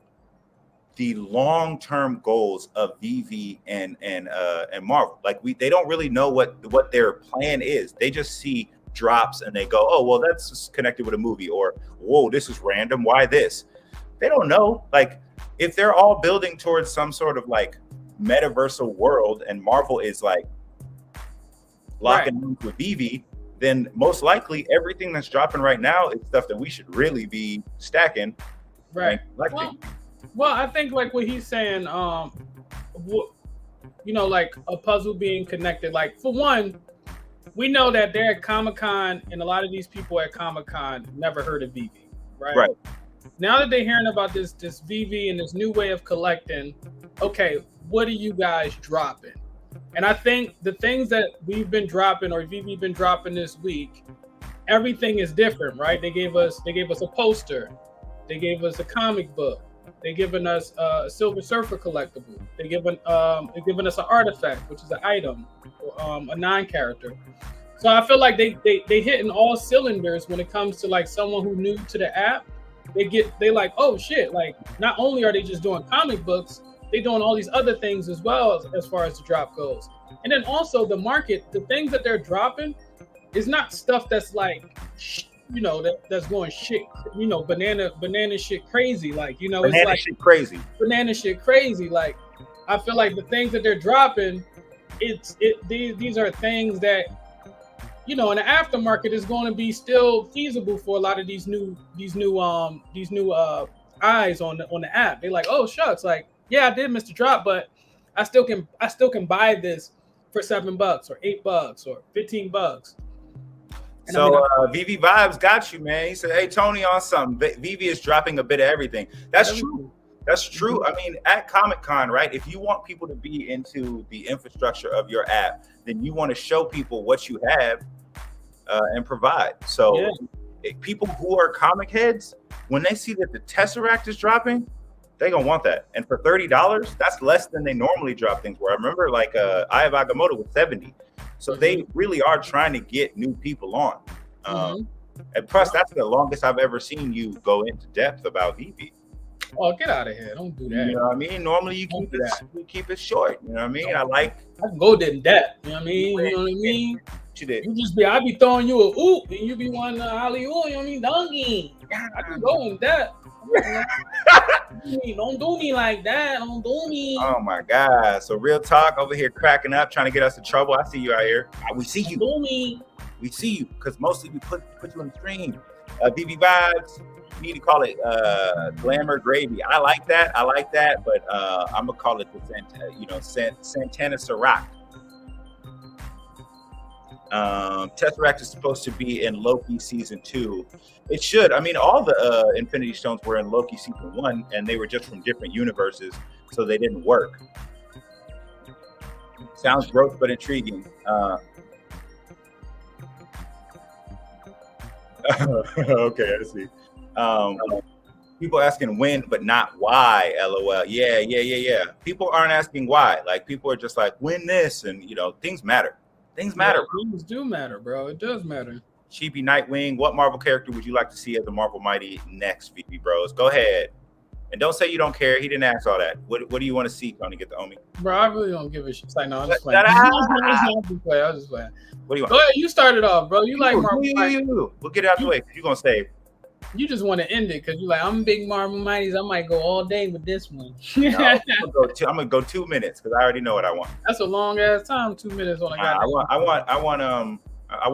the long-term goals of Veve and Marvel. Like, they don't really know what their plan is. They just see drops and they go, oh, well, that's just connected with a movie, or whoa, this is random. Why this? They don't know. Like, if they're all building towards some sort of like metaversal world and Marvel is like locking in with Veve, then most likely everything that's dropping right now is stuff that we should really be stacking. Right. Well, I think like what he's saying, like a puzzle being connected. Like, for one, we know that they're at Comic-Con and a lot of these people at Comic-Con never heard of Veve, right? Right. now that they're hearing about this VV and this new way of collecting, okay, what are you guys dropping? And I think the things that we've been dropping or VV been dropping this week, everything is different, right? They gave us a poster, they gave us a comic book, they're giving us a Silver Surfer collectible, they're giving us an artifact, which is an item, a non-character. So I feel like they hitting all cylinders when it comes to like someone who new to the app. They like, oh shit, like not only are they just doing comic books, they doing all these other things as well as far as the drop goes. And then also the market, the things that they're dropping is not stuff that's like, you know, that's going shit, you know, banana shit crazy. Like, you know, banana it's like shit crazy. Banana shit crazy. Like, I feel like the things that they're dropping, these are things that, you know, in the aftermarket is going to be still feasible for a lot of these new eyes on the app. They're like, oh shucks, like, yeah, I did miss the drop, but I still can buy this for $7 or $8 or $15. And so VV Vibes got you, man. He said, hey, Tony on something. VV is dropping a bit of everything. That's true. That's true. Mm-hmm. I mean, at Comic-Con, right, if you want people to be into the infrastructure of your app, then you want to show people what you have and provide. So people who are comic heads, when they see that the Tesseract is dropping, they're going to want that. And for $30, that's less than they normally drop things for. I remember like Eye of Agamotto was $70. So they really are trying to get new people on. And plus, that's the longest I've ever seen you go into depth about VV. Oh, get out of here. Don't do that. You know what I mean? Normally you keep it short. You know what I mean? I can go in depth. You know what I mean? You know what I mean? I be throwing you a oop and you be wanting to alley oop, you know what I mean? Donkey. I can go in depth. Don't do me like that. Don't do me. Oh my God. So real talk over here cracking up, trying to get us in trouble. I see you out here. We see you. Do me. We see you because mostly we put you on the stream. VV Vibes. You need to call it Glamour Gravy. I like that, but I'm gonna call it the Santana Ciroc. Tesseract is supposed to be in Loki season 2. It should. I mean, all the Infinity Stones were in Loki season 1, and they were just from different universes, so they didn't work. Sounds gross but intriguing. Okay, I see. People asking when, but not why. LOL. Yeah. People aren't asking why. Like people are just like, when this, and you know, things matter. Things matter. Things do matter, bro. It does matter. Cheapy Nightwing. What Marvel character would you like to see as a Marvel Mighty next, VP Bros? Go ahead. And don't say you don't care. He didn't ask all that. What do you want to see, Tony? Get the Omi. Bro, I really don't give a shit. It's like, no, I'm just playing. I was just playing. What do you want? Go ahead. You started off, bro. You like Marvel Mighty. We'll get it out the way. You're going to save. You just want to end it because you're like, I'm big Marvel Mighties. I might go all day with this one. No, I'm gonna go 2 minutes because I already know what I want. That's a long ass time. 2 minutes on a guy. I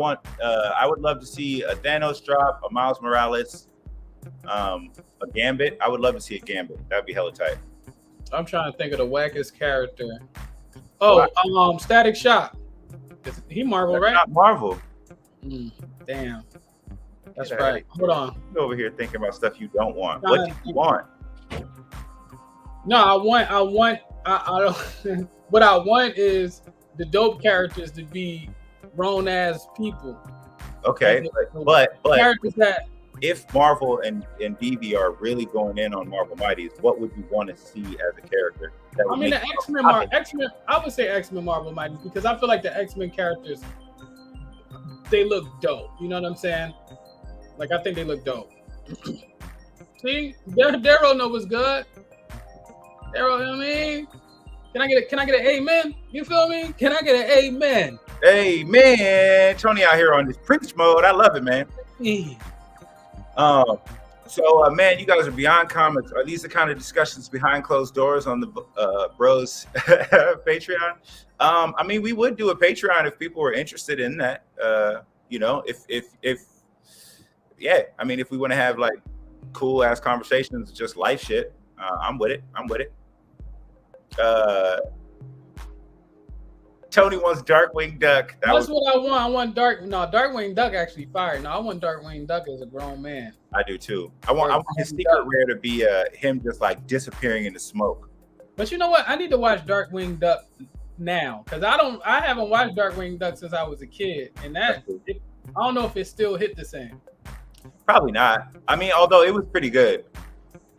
would love to see a Thanos drop, a Miles Morales, a Gambit. I would love to see a Gambit. That'd be hella tight. I'm trying to think of the wackest character. Oh, Static Shock. He Marvel, right? Not Marvel. Damn. That's right. Hold on. You're over here thinking about stuff you don't want. What do you want? No, I want. I don't. What I want is the dope characters to be grown ass people. Okay, but characters that if Marvel and DV are really going in on Marvel Mighties, what would you want to see as a character? I mean, the X-Men. I would say X-Men Marvel Mighties because I feel like the X-Men characters, they look dope. You know what I'm saying? Like, I think they look dope. See? Daryl know what's good. Daryl, you know what I mean? Can I get an amen? You feel me? Can I get an amen? Amen. Tony out here on this preach mode. I love it, man. Man, you guys are beyond comics. Are these the kind of discussions behind closed doors on the Bros Patreon? I mean, we would do a Patreon if people were interested in that. I mean, if we want to have like cool ass conversations, just life shit, I'm with it. Tony wants Darkwing Duck. That's what I want. I want Darkwing Duck actually fired. No, I want Darkwing Duck as a grown man. I do too. I want his secret rare to be him just like disappearing in the smoke. But you know what? I need to watch Darkwing Duck now because I haven't watched Darkwing Duck since I was a kid, and I don't know if it still hit the same. Probably not. I mean, although it was pretty good.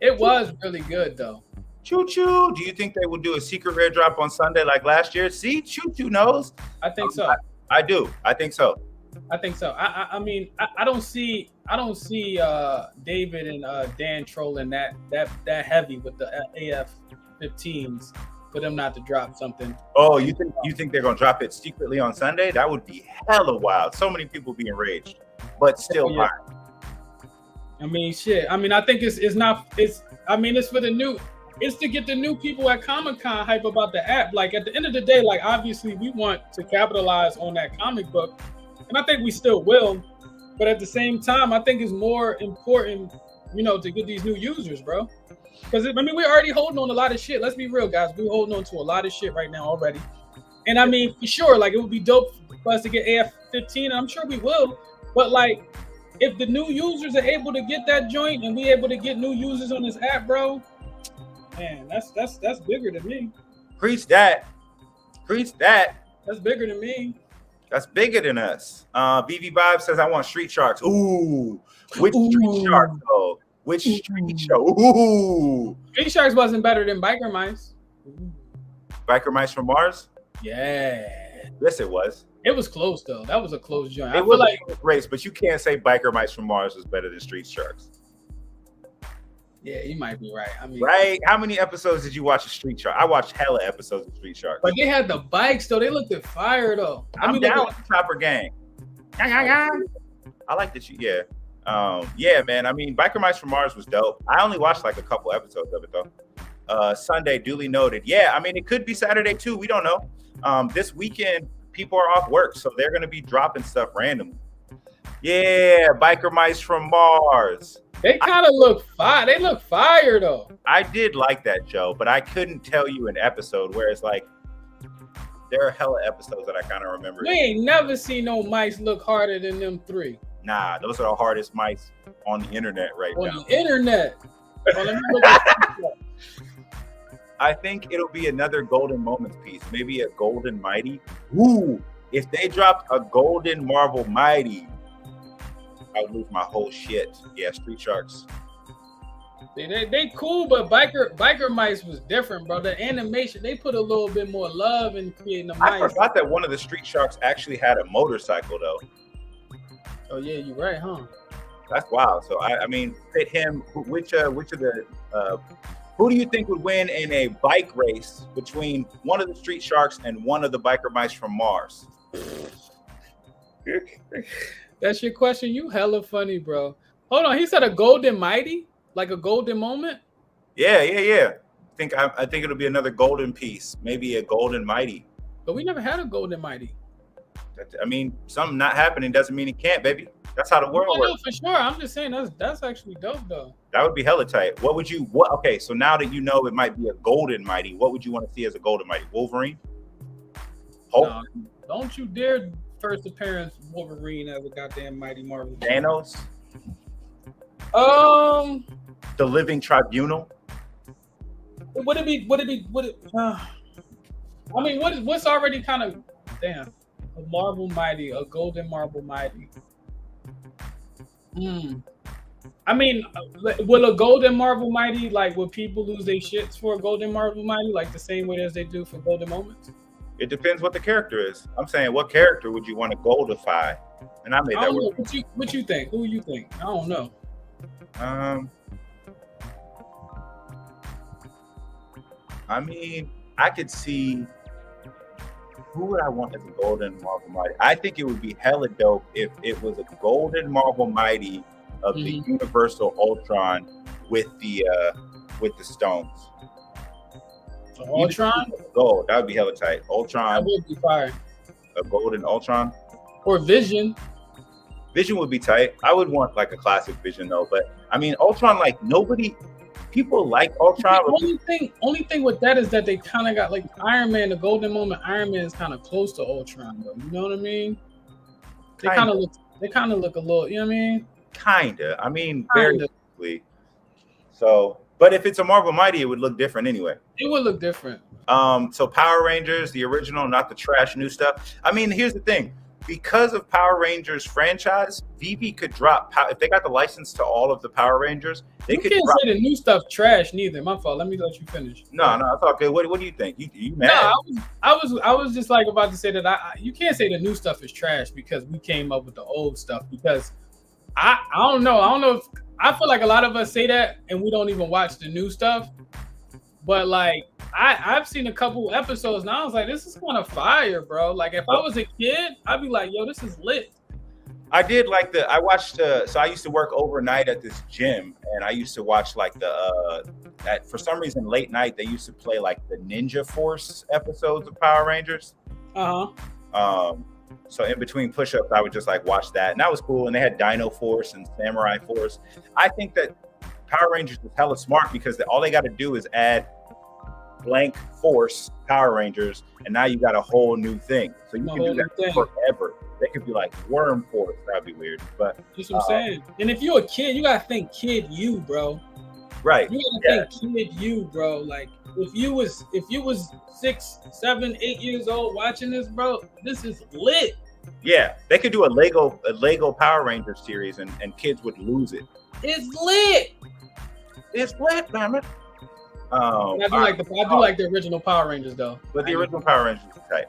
It was really good though. Choo Choo. Do you think they will do a secret rare drop on Sunday like last year? See, Choo Choo knows. I think so. I do. I think so. I think so. I mean, I don't see David and Dan trolling that heavy with the AF-15s for them not to drop something. Oh, you think they're gonna drop it secretly on Sunday? That would be hella wild. So many people be enraged, but still fine. I mean, shit. I mean, I think it's for the new. It's to get the new people at Comic-Con hype about the app. Like at the end of the day, like obviously we want to capitalize on that comic book, and I think we still will. But at the same time, I think it's more important, to get these new users, bro. Because I mean, we're already holding on a lot of shit. Let's be real, guys. We're holding on to a lot of shit right now already. And I mean, for sure, like it would be dope for us to get AF-15, and I'm sure we will. But like, if the new users are able to get that joint, and we able to get new users on this app, bro. Man, that's bigger than me. Preach that. That's bigger than me. That's bigger than us. BV Bob says, I want Street Sharks. Ooh. Which Street Shark, though? Which Street Shark? Ooh. Street Sharks wasn't better than Biker Mice. Biker Mice from Mars? Yeah. Yes, it was. It was close, though. That was a close joint. It was like a race, but you can't say Biker Mice from Mars was better than Street Sharks. Yeah, you might be right. I mean, right? How many episodes did you watch of Street Shark? I watched hella episodes of Street Shark. But they had the bikes though. They looked at fire though. I'm down with the Chopper Gang. I like that. Yeah, man. I mean, Biker Mice from Mars was dope. I only watched like a couple episodes of it though. Sunday, duly noted. Yeah, I mean, it could be Saturday too. We don't know. This weekend, people are off work, so they're gonna be dropping stuff randomly. Yeah, Biker Mice from Mars. They kind of look fire. They look fire though. I did like that, Joe, but I couldn't tell you an episode where it's like there are hella episodes that I kind of remember. We ain't never seen no mice look harder than them three. Nah, those are the hardest mice on the internet right now. On the internet. I think it'll be another Golden Moments piece, maybe a Golden Mighty. Ooh, if they dropped a Golden Marvel Mighty, I would lose my whole shit. Yeah, Street Sharks. They cool, but biker mice was different, bro. The animation, they put a little bit more love in creating the mice. I forgot that one of the Street Sharks actually had a motorcycle though. Oh yeah, you're right, huh? That's wild. So I mean, fit him. Which of the who do you think would win in a bike race between one of the Street Sharks and one of the Biker Mice from Mars? That's your question. You hella funny, bro. Hold on. He said a Golden Mighty, like a golden moment. Yeah. I think it'll be another golden piece, maybe a Golden Mighty. But we never had a Golden Mighty. I mean, something not happening doesn't mean it can't, baby. That's how the world works. For sure. I'm just saying that's actually dope, though. That would be hella tight. Okay, so now that you know it might be a Golden Mighty, what would you want to see as a Golden Mighty? Wolverine? Hulk? No, don't you dare first appearance Wolverine as a goddamn Mighty Marvel. Thanos? The Living Tribunal? Would it be? I mean, what's already kind of a Marvel Mighty, a Golden Marvel Mighty. I mean, will a Golden Marvel Mighty, like, will people lose their shits for a Golden Marvel Mighty, like the same way as they do for Golden Moments? It depends what the character is. I'm saying, what character would you want to goldify? And I made that work. What you think? Who you think? I don't know. I mean, I could see who would I want as a Golden Marvel Mighty. I think it would be hella dope if it was a Golden Marvel Mighty of the Universal Ultron with the stones. Ultron? Gold. That would be hella tight. Ultron. That would be fire. A Golden Ultron. Or Vision. Vision would be tight. I would want like a classic Vision though. But I mean, Ultron, like nobody people like Ultron. The only thing with that is that they kind of got like Iron Man, the golden moment. Iron Man is kind of close to Ultron, though. You know what I mean? They kind of look a little. You know what I mean? Kinda. I mean, very quickly. So, but if it's a Marvel Mighty, it would look different anyway. It would look different. So Power Rangers, the original, not the trash new stuff. I mean, here's the thing. Because of Power Rangers franchise, Veve could drop, if they got the license to all of the Power Rangers, they could drop. Say the new stuff trash neither. My fault. Let me let you finish. No, it's okay. What do you think? You mad? No, I was just like about to say that you can't say the new stuff is trash because we came up with the old stuff because I don't know if I feel like a lot of us say that and we don't even watch the new stuff. But like I've seen a couple episodes now. I was like, this is kind of fire, bro. Like if I was a kid, I'd be like, yo, this is lit. I did like I watched so I used to work overnight at this gym and I used to watch like for some reason late night they used to play like the Ninja Force episodes of Power Rangers. So in between push-ups, I would just like watch that, and that was cool. And they had Dino Force and Samurai Force. I think that Power Rangers is hella smart because all they got to do is add blank Force Power Rangers, and now you got a whole new thing. So you can do that forever. They could be like Worm Force. That'd be weird, but that's what I'm saying. And if you're a kid, you gotta think kid you, bro. Right. You gotta think kid you, bro. Like if you was 6, 7, 8 years old watching this, bro, this is lit. Yeah, they could do a Lego Power Rangers series, and kids would lose it. It's lit. It's lit, damn it. I do like the original Power Rangers though. But the original Power Rangers is tight,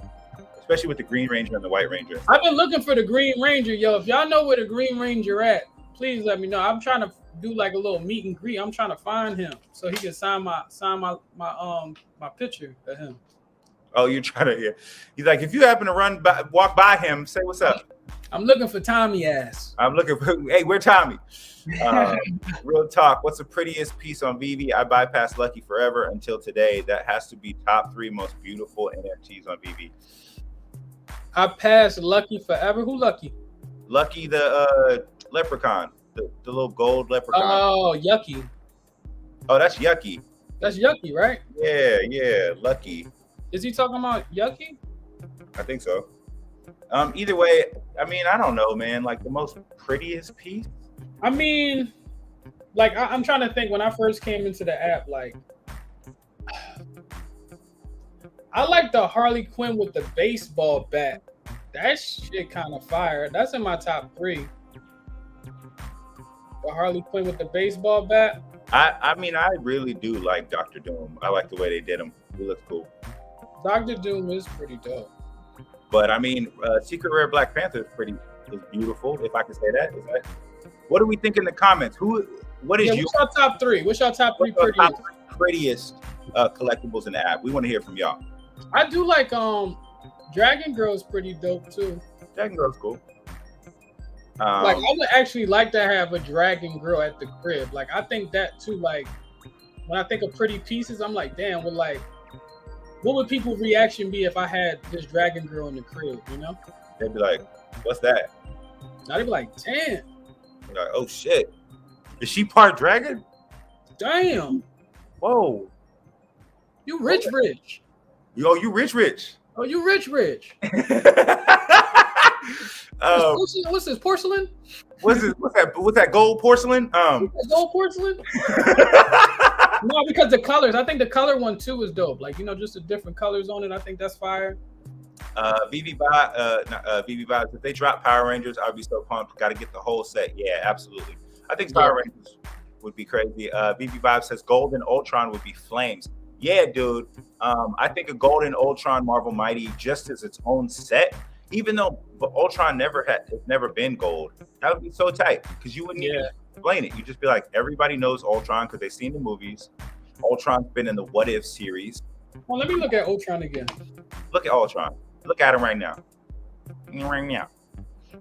especially with the Green Ranger and the White Ranger. I've been looking for the Green Ranger, yo. If y'all know where the Green Ranger at, please let me know. I'm trying to do like a little meet and greet. I'm trying to find him so he can sign my picture of him. Oh, you're trying to? Yeah. He's like, if you happen to walk by him, say what's up. I'm looking for Tommy ass. I'm looking for. Hey, where Tommy? Real talk. What's the prettiest piece on Veve? I bypassed Lucky forever until today. That has to be top 3 most beautiful NFTs on Veve. I passed Lucky forever. Who Lucky? Lucky the leprechaun, the little gold leprechaun. Oh, Yucky. Oh, that's Yucky. That's Yucky, right? Yeah, Lucky. Is he talking about Yucky? I think so. Either way, I mean, I don't know, man. Like the most prettiest piece. I mean, like I'm trying to think when I first came into the app, like I like the Harley Quinn with the baseball bat. That shit kind of fire. That's in my top 3. The Harley Quinn with the baseball bat. I mean, I really do like Dr. Doom. I like the way they did him. He looks cool. Dr. Doom is pretty dope. But I mean, Secret Rare Black Panther is beautiful, if I can say that. What do we think in the comments? What's your top 3? What's your top 3 prettiest collectibles in the app? We want to hear from y'all. I do like Dragon Girl's pretty dope too. Dragon Girl's cool. Like I would actually like to have a Dragon Girl at the crib. Like I think that too. Like when I think of pretty pieces, I'm like, damn, what would people's reaction be if I had this Dragon Girl in the crib? You know? They'd be like, "What's that?" Now they'd be like, "10." Like, oh shit, is she part dragon? Damn. Whoa. You rich. Yo, you rich. Oh, you rich. What's this porcelain? What's that gold porcelain? Gold porcelain? No, because the colors. I think the color one too is dope. Like, you know, just the different colors on it. I think that's fire. Veve Vibes, if they drop Power Rangers, I'd be so pumped. Got to get the whole set. Yeah, absolutely. I think Power Rangers would be crazy. Veve Vibes says Golden Ultron would be flames. Yeah, dude. I think a Golden Ultron Marvel Mighty just as its own set, even though Ultron has never been gold, that would be so tight because you wouldn't even explain it. You just be like, everybody knows Ultron because they've seen the movies. Ultron's been in the What If series. Well, let me look at Ultron again. Look at Ultron. Look at him right now.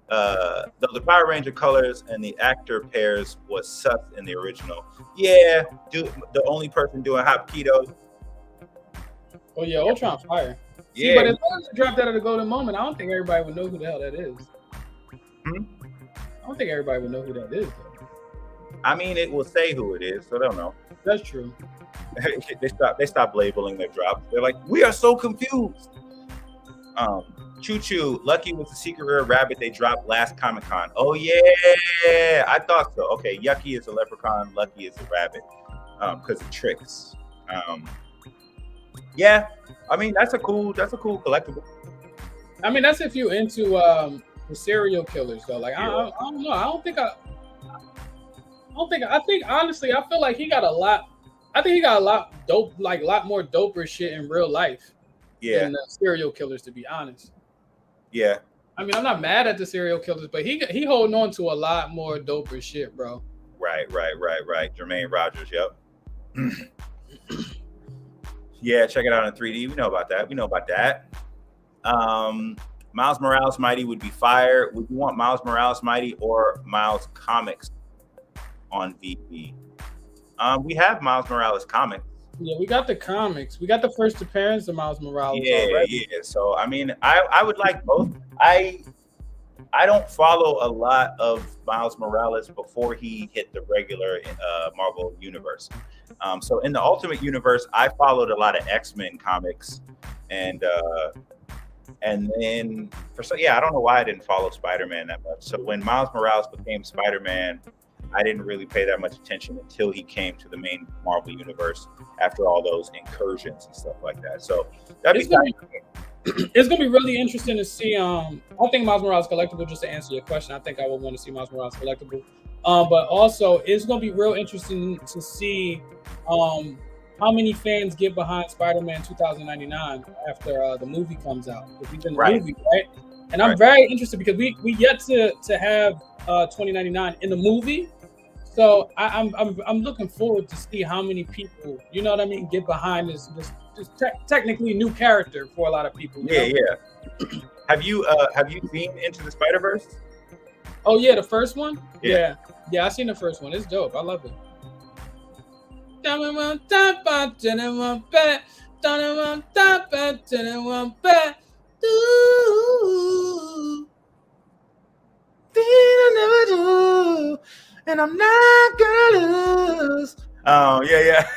The Power Ranger colors and the actor pairs was sus in the original. Yeah, dude, the only person doing hot keto. Oh yeah, Ultron fire. Yeah, see, but as long as it dropped out of the golden moment, I don't think everybody would know who the hell that is. I don't think everybody would know who that is. I mean, it will say who it is, so they'll know. That's true. They stopped labeling their drops. They're like, we are so confused. Choo Choo, Lucky was the secret rare rabbit they dropped last Comic-Con. Oh yeah, I thought so. Okay, Yucky is a leprechaun, Lucky is a rabbit, because of tricks. Yeah, I mean that's a cool collectible. I mean that's if you into the serial killers though. Like I don't know. I think honestly, I feel like he got a lot. I think he got a lot dope, like a lot more doper shit in real life. Yeah, than serial killers, to be honest. Yeah. I mean, I'm not mad at the serial killers, but he holding on to a lot more doper shit, bro. Right. Jermaine Rogers, yep. Yeah, check it out in 3D. We know about that. Miles Morales Mighty would be fire. Would you want Miles Morales Mighty or Miles Comics on VP? We have Miles Morales Comics. Yeah, we got the comics. We got the first appearance of Miles Morales. Yeah. So I mean, I would like both. I don't follow a lot of Miles Morales before he hit the regular Marvel universe. So in the Ultimate Universe, I followed a lot of X-Men comics, and then I don't know why I didn't follow Spider-Man that much. So when Miles Morales became Spider-Man, I didn't really pay that much attention until he came to the main Marvel universe after all those incursions and stuff like that. So it's gonna be really interesting to see. I think Miles Morales collectible. Just to answer your question, I think I would want to see Miles Morales collectible. But also, it's gonna be real interesting to see how many fans get behind Spider-Man 2099 after the movie comes out. If he's in the movie, right? And I'm very interested because we yet to have 2099 in the movie. So I'm looking forward to see how many people, you know what I mean, get behind this technically new character for a lot of people. Yeah. Have you seen Into the Spider-Verse? Oh yeah, the first one. Yeah. I seen the first one. It's dope. I love it. And I'm not gonna lose. Oh yeah.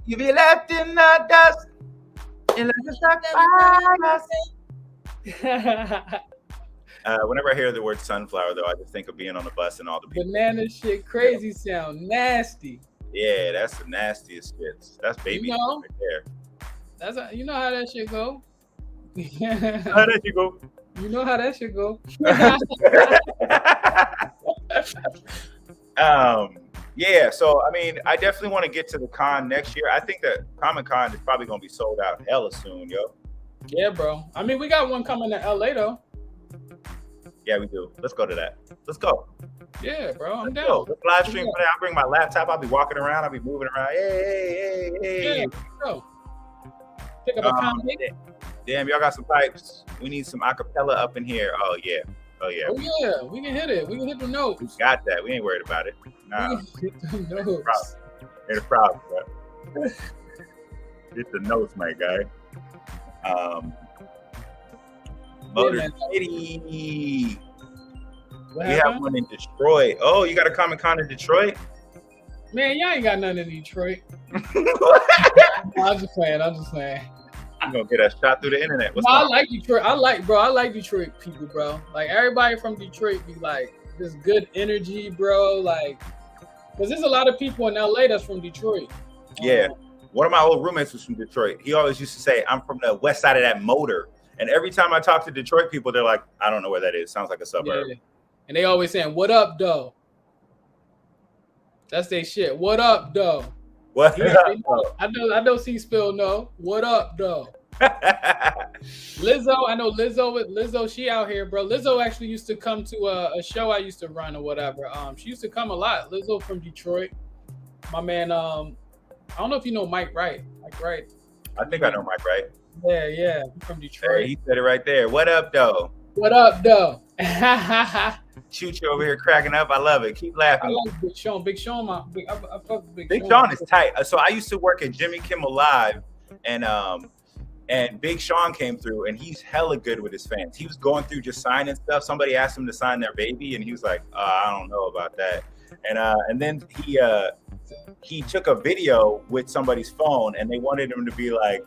You be left in the dust. Whenever I hear the word sunflower, though, I just think of being on the bus and all the people. Banana shit, crazy sound, nasty. Yeah, that's the nastiest shit. That's baby right there. You know how that shit go. How that shit go? You know how that shit go. Yeah, so I mean, I definitely want to get to the con next year. I think that Comic-Con is probably gonna be sold out hella soon, yo. Yeah, bro. I mean, we got one coming to LA though. Yeah, we do. Let's go to that. Let's go. Yeah, bro. I'm down. Let's live stream. I'll bring my laptop. I'll be walking around. I'll be moving around. Hey. Yeah, let's go. Pick up a comic. Damn, y'all got some pipes. We need some acapella up in here. Oh yeah. Oh yeah, we can hit it. We can hit the notes. We got that. We ain't worried about it. Nah. We can hit the notes. Ain't a problem, bro. Hit the notes, my guy. Motor City. We have one in Detroit. Oh, you got a Comic-Con in Detroit? Man, y'all ain't got nothing in Detroit. I'm just playing. I'm gonna get a shot through the internet. I like Detroit. I like Detroit people, bro. Like everybody from Detroit be like this good energy, bro. Like, because there's a lot of people in LA that's from Detroit. Yeah. One of my old roommates was from Detroit. He always used to say, I'm from the west side of that motor. And every time I talk to Detroit people, they're like, I don't know where that is. Sounds like a suburb. Yeah. And they always saying, what up, though? That's their shit. What up, though? What up, though? I know C-Spill know. What up, though? Lizzo, I know Lizzo, she out here, bro. Lizzo actually used to come to a show I used to run or whatever. She used to come a lot. Lizzo from Detroit. My man, I don't know if you know Mike Wright. Mike Wright. I think I know Mike Wright. Yeah, from Detroit. Hey, he said it right there. What up, though? What up, though? Shoot you over here cracking up. I love it. Keep laughing. I like Big Sean. Big Sean, I fuck with Big Sean. Big Sean is tight. So I used to work at Jimmy Kimmel Live, and Big Sean came through, and he's hella good with his fans. He was going through just signing stuff. Somebody asked him to sign their baby, and he was like, I don't know about that. And then he took a video with somebody's phone, and they wanted him to be like,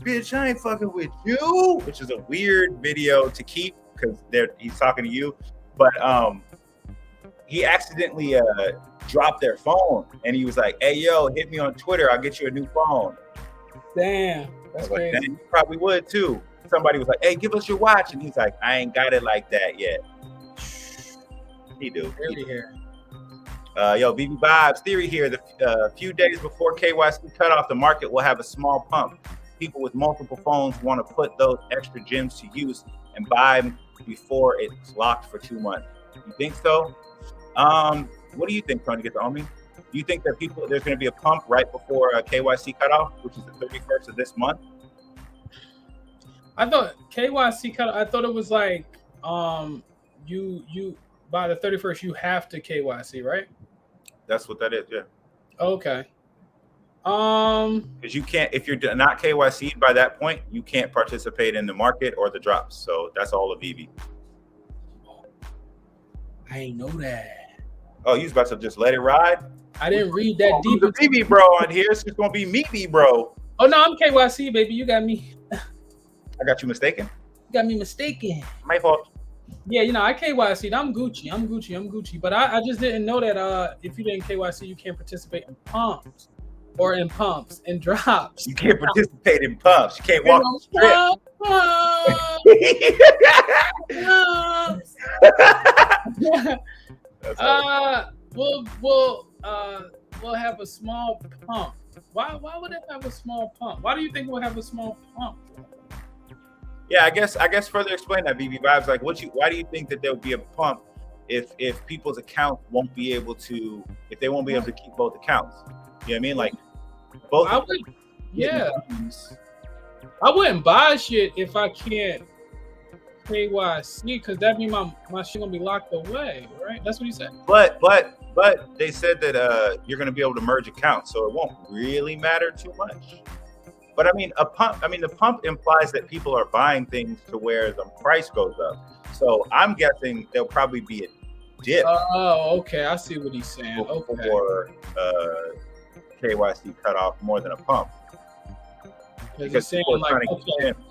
"Bitch, I ain't fucking with you," which is a weird video to keep because he's talking to you. But he accidentally dropped their phone, and he was like, "Hey, yo, hit me on Twitter. I'll get you a new phone." Damn, that's crazy. Like, you probably would too. Somebody was like, "Hey, give us your watch," and he's like, "I ain't got it like that yet." He do. Yo, BB Vibes theory here. The few days before KYC cutoff, the market will have a small pump. People with multiple phones want to put those extra gems to use and buy them before it's locked for 2 months. You think so? What do you think, Tony? Get the homie? Do you think that there's going to be a pump right before KYC cutoff, which is the 31st of this month? I thought KYC cutoff. I thought it was like you by the 31st you have to KYC, right? That's what that is. Yeah. Okay. Because you can't, if you're not KYC'd by that point, you can't participate in the market or the drops. So that's all of Veve. I ain't know that. Oh, you was about to just let it ride? I didn't read that deep. The Veve bro on here. It's just gonna be me, bro. Oh no, I'm KYC, baby. You got me. I got you mistaken. You got me mistaken. My fault. Yeah, I KYC'd. I'm Gucci. But I just didn't know that if you didn't KYC, you can't participate in pumps. Or in pumps and drops. You can't participate in pumps. You can't walk the strip. We'll have a small pump. Why would it have a small pump? Why do you think we'll have a small pump? Yeah, I guess further explain that, BB Vibes. Like, why do you think that there'll be a pump if people's accounts won't be able to, if they won't be able to keep both accounts? You know what I mean? Like, both. I wouldn't buy shit if I can't KYC, because that means my shit gonna be locked away, right? That's what he said. But they said that you're gonna be able to merge accounts, so it won't really matter too much. But I mean, the pump implies that people are buying things to where the price goes up. So I'm guessing there'll probably be a dip. Oh, okay. I see what he's saying. Before KYC cut off more than a pump. Because people are trying to get gems.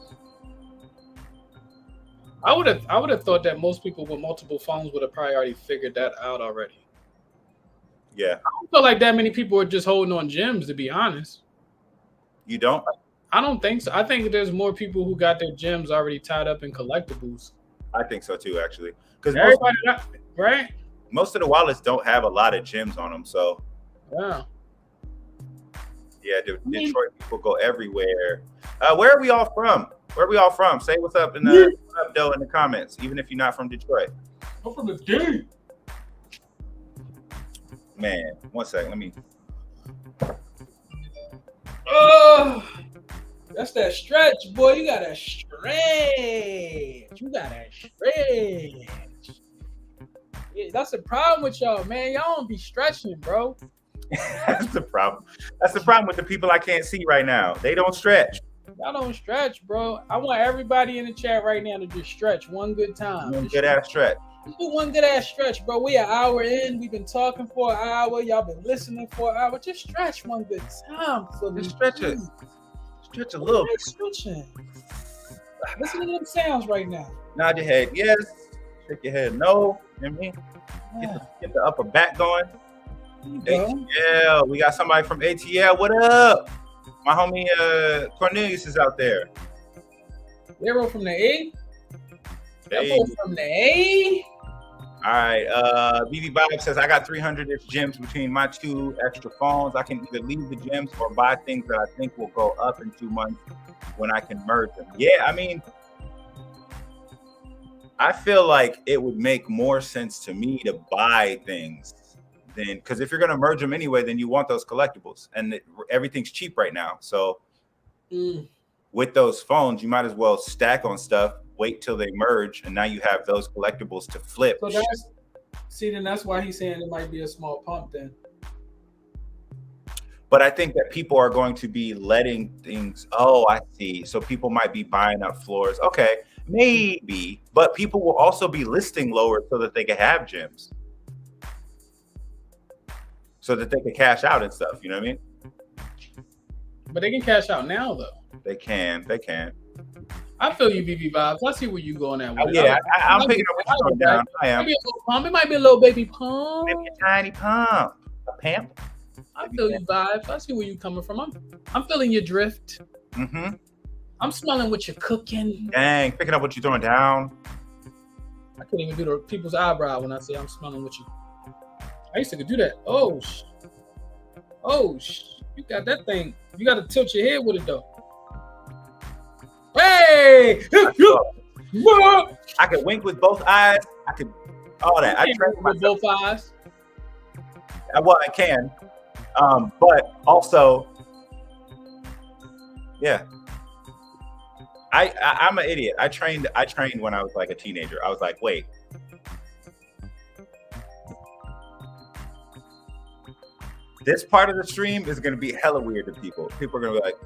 I would have thought that most people with multiple phones would have probably already figured that out already. Yeah. I don't feel like that many people are just holding on gems, to be honest. You don't? I don't think so. I think there's more people who got their gems already tied up in collectibles. I think so too, actually. Because everybody, right? Most of the wallets don't have a lot of gems on them, so. Yeah. Yeah, Detroit people go everywhere. Where are we all from? Say what's up in the comments, even if you're not from Detroit. I'm from the D. Man, 1 second. Let me. Oh, that's that stretch, boy. You gotta stretch. Yeah, that's the problem with y'all, man. Y'all don't be stretching, bro. That's the problem. That's the problem with the people I can't see right now. They don't stretch. Y'all don't stretch, bro. I want everybody in the chat right now to just stretch one good time. One good ass stretch. Do one good ass stretch, bro. We an hour in. We've been talking for an hour. Y'all been listening for an hour. Just stretch one good time for me. Just stretch it. Stretch a little. Stretching. Listen to them sounds right now. Nod your head yes. Shake your head no. You know what I mean? Yeah. Get the upper back going. ATL. We got somebody from ATL. What up? My homie Cornelius is out there. Zero from the A? Hey. From the A? All right. BB Vibe says, I got 300-ish gems between my 2 extra phones. I can either leave the gems or buy things that I think will go up in 2 months when I can merge them. Yeah, I mean, I feel like it would make more sense to me to buy things than, because if you're going to merge them anyway, then you want those collectibles, and everything's cheap right now. So with those phones, you might as well stack on stuff, wait till they merge, and now you have those collectibles to flip. So then that's why he's saying it might be a small pump then. But I think that people are going to be letting things, oh, I see. So people might be buying up floors. Okay, maybe. But people will also be listing lower so that they can have gems. so that they can cash out and stuff. You know what I mean? But they can cash out now, though. They can. I feel you, BB Vibes. I see where you going at. Oh, yeah, I'm picking up what you're going down. I am. It might be a little baby pump. Maybe a tiny pump. A pamp. I feel you, Vibes. I see where you coming from. I'm feeling your drift. Mm-hmm. I'm smelling what you're cooking. Dang, picking up what you're throwing down. I can't even do the people's eyebrow when I say I'm smelling what you. I used to do that. Oh, you got that thing. You got to tilt your head with it, though. Hey! I could wink with both eyes. I could all that. I train with both eyes. Well, I can, but also, yeah. I'm an idiot. I trained when I was like a teenager. I was like, wait. This part of the stream is going to be hella weird to people. People are going to be like,